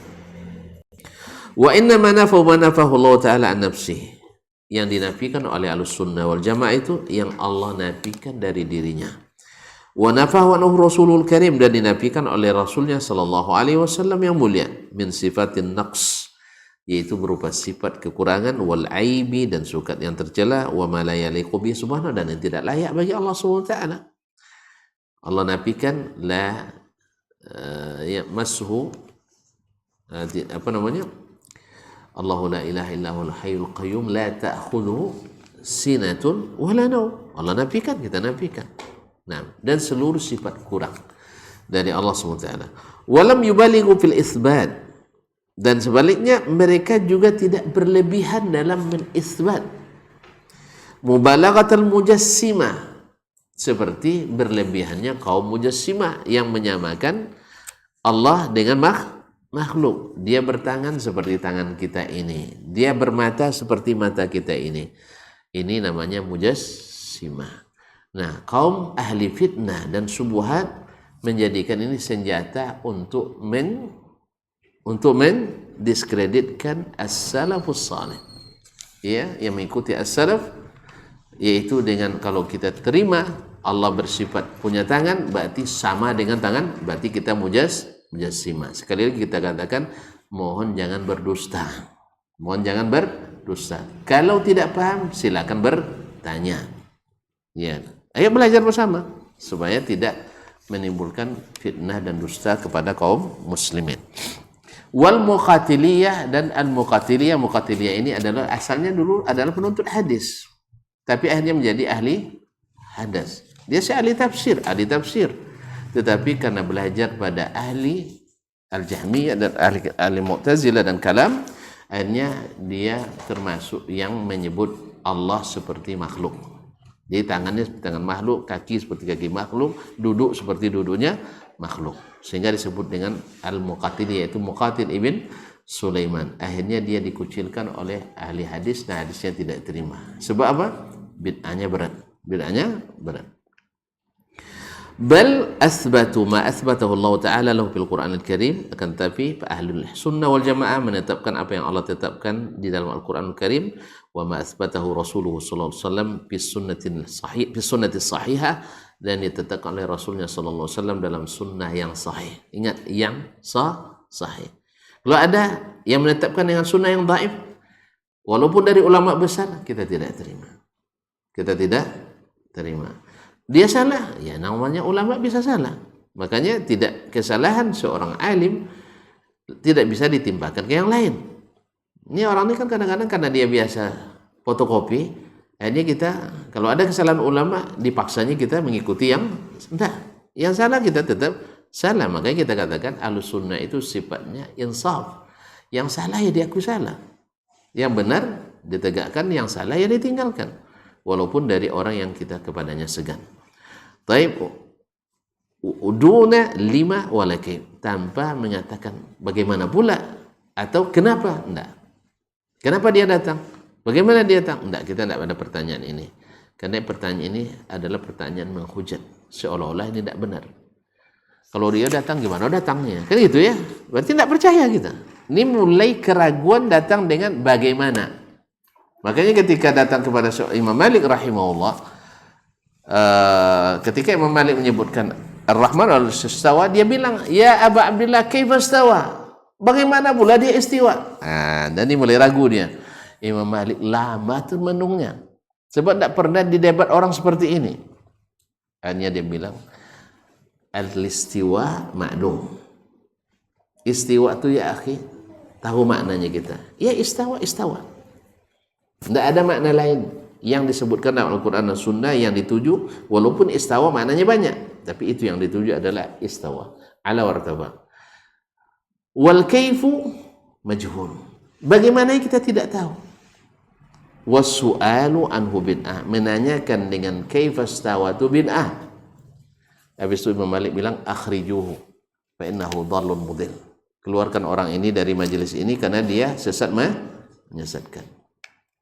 Wa inna ma nafahu Allah ta'ala an nafsihi, yang dinafikan oleh Ahlussunnah wal Jamaah itu yang Allah nafikan dari dirinya. Wa nafahu anhu Rasulul Karim, dan dinafikan oleh Rasulnya sallallahu alaihi wasallam yang mulia, min sifatin naqs, yaitu berupa sifat kekurangan, wal aibi, dan sukat yang tercela, wa ma la yaliqu bi subhanahu, dan yang tidak layak bagi Allah Subhanahu wa taala. Allah nafikan la mashu Allahu la ilaha illahul hayyul qayyum la ta'khudhuhu sinatun wa la naum. Allah nafikan, kita nafikan. Nah, dan seluruh sifat kurang dari Allah Subhanahu wa taala. Walam yubalighu fil itsbat, dan sebaliknya mereka juga tidak berlebihan dalam menisbat. Mubalaghatul mujassimah, seperti berlebihannya kaum mujassimah yang menyamakan Allah dengan makhluk. Dia bertangan seperti tangan kita ini, dia bermata seperti mata kita ini. Ini namanya mujassimah. Nah, kaum ahli fitnah dan syubhat menjadikan ini senjata untuk mendiskreditkan as-salafus salih. Ya, yang mengikuti as-salaf, yaitu dengan kalau kita terima Allah bersifat punya tangan, berarti sama dengan tangan, berarti kita mujassimah. Sekali lagi kita katakan, mohon jangan berdusta. Mohon jangan berdusta. Kalau tidak paham, silakan bertanya. Ya, ayo belajar bersama supaya tidak menimbulkan fitnah dan dusta kepada kaum muslimin. Wal muqatiliyah, dan al muqatiliyah ini adalah asalnya dulu adalah penuntut hadis, tapi akhirnya menjadi ahli hadis. Dia ahli tafsir, tetapi karena belajar pada ahli al-Jahmiyah dan ahli Mu'tazilah dan kalam, akhirnya dia termasuk yang menyebut Allah seperti makhluk. Jadi tangannya seperti tangan makhluk, kaki seperti kaki makhluk, duduk seperti duduknya makhluk. Sehingga disebut dengan al-Muqatil, yaitu Muqatil ibn Sulaiman. Akhirnya dia dikucilkan oleh ahli hadis, dan hadisnya tidak terima. Sebab apa? Bid'ahnya berat. Bal asbatu ma asbatahu Allah Ta'ala lahu fil Quran Al-Karim, akan tapi ahlul sunnah wal jamaah menetapkan apa yang Allah tetapkan di dalam Al-Quran Al-Karim, wa ma asbatahu Rasulullah sallallahu alaihi wasallam fi sunnati sahihah, dan ditetapkan oleh Rasulnya sallallahu alaihi wasallam dalam sunnah yang sahih. Ingat, yang sahih. Kalau ada yang menetapkan dengan sunnah yang dhaif, walaupun dari ulama besar, kita tidak terima. Kita tidak terima. Dia salah, ya namanya ulama bisa salah. Makanya tidak kesalahan seorang alim tidak bisa ditimpakan ke yang lain. Ini orang ini kan kadang-kadang karena dia biasa fotokopi, akhirnya kita kalau ada kesalahan ulama dipaksanya kita mengikuti yang enggak. Yang salah kita tetap salah. Makanya kita katakan ahlus sunnah itu sifatnya insaf. Yang salah ya diakui salah. Yang benar ditegakkan, yang salah ya ditinggalkan. Walaupun dari orang yang kita kepadanya segan. Taib uduna lima walakin, tanpa menyatakan bagaimana pula atau kenapa, enggak. Kenapa dia datang? Bagaimana dia datang? Enggak, kita enggak ada pertanyaan ini. Karena pertanyaan ini adalah pertanyaan menghujat, seolah-olah ini tidak benar. Kalau dia datang gimana datangnya? Kan gitu ya. Berarti tidak percaya kita. Ini mulai keraguan datang dengan bagaimana. Makanya ketika datang kepada Imam Malik rahimahullah, ketika Imam Malik menyebutkan Ar-Rahman al-Istawa, dia bilang, ya Aba Abdillah kaifa istawa? Bagaimana pula dia istiwa? Dan ini mulai ragu dia. Imam Malik lama tuh menungnya. Sebab tidak pernah didebat orang seperti ini. Hanya dia bilang, al-istiwa ma'lum. Istiwa itu ya akhi, tahu maknanya kita. Ya istawa. Tidak ada makna lain yang disebutkan dalam Al-Quran dan Sunnah yang dituju, walaupun istawa maknanya banyak. Tapi itu yang dituju adalah istawa. Ala wartaba. Wal kaifu majhul. Bagaimana kita tidak tahu. Wasu'alu anhu bid'ah. Menanyakan dengan kaifa istawa itu bid'ah. Habis itu Imam Malik bilang, akhrijuhu fa innahu dhallun mudil. Keluarkan orang ini dari majelis ini karena dia sesat menyesatkan.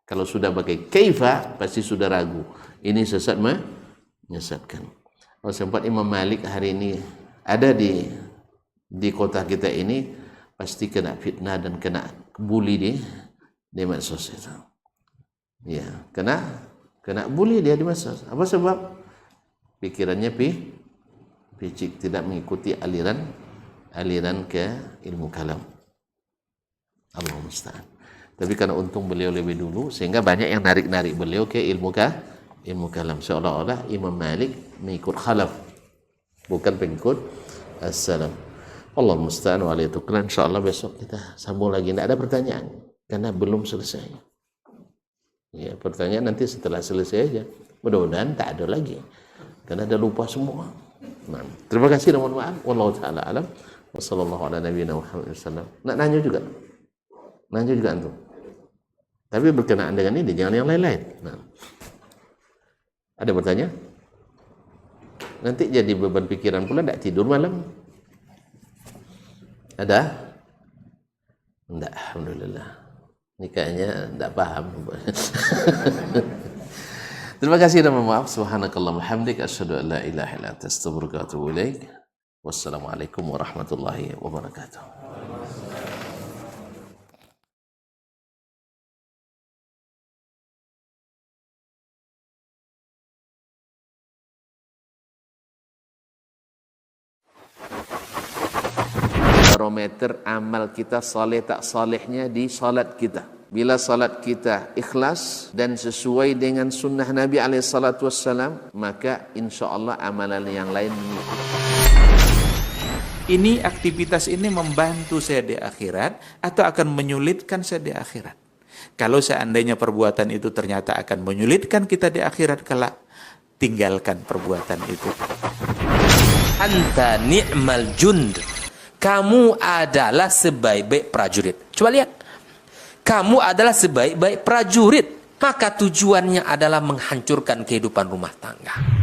Kalau sudah pakai kaifa pasti sudah ragu. Ini sesat menyesatkan. Kalau sempat Imam Malik hari ini ada di kota kita ini, pasti kena fitnah dan kena bully di medsos itu. Ya, kena bully dia di medsos. Apa sebab? Pikirannya picik, tidak mengikuti aliran ke ilmu kalam. Allahu musta'an. Tapi karena untung beliau lebih dulu, sehingga banyak yang narik beliau ke ilmu kalam. Seolah-olah Imam Malik mengikut khalaf, bukan pengikut as-salaf. Allah musta'an wa alaihi tuklan. InsyaAllah besok kita sambung lagi. Tidak ada pertanyaan karena belum selesai. Ya, pertanyaan nanti setelah selesai aja. Mudah-mudahan tak ada lagi karena ada lupa semua. Nah, terima kasih dan mohon maaf. Wallahu ta'ala alam. Wassallallahu ala nabiyina Muhammad sallam. Nak nanya juga antum. Tapi berkenaan dengan ini, jangan yang lain-lain. Nah. Ada bertanya? Nanti jadi beban pikiran pula, tidak tidur malam. Ada? Tidak, alhamdulillah. Ini kayaknya tidak paham. Terima kasih dan mohon maaf. Subhanakallahumma hamdika asyhadu an la ilaha illa anta astaghfiruka wa atubu ilaik. Wassalamualaikum warahmatullahi wabarakatuh. Barometer amal kita saleh tak salehnya di salat kita. Bila salat kita ikhlas dan sesuai dengan sunnah Nabi SAW, maka insya Allah amalan yang lain mengikut. Ini aktivitas ini membantu saya di akhirat atau akan menyulitkan saya di akhirat? Kalau seandainya perbuatan itu ternyata akan menyulitkan kita di akhirat kelak, tinggalkan perbuatan itu. Anta ni'mal jund. Kamu adalah sebaik-baik prajurit. Coba lihat. Kamu adalah sebaik-baik prajurit. Maka tujuannya adalah menghancurkan kehidupan rumah tangga.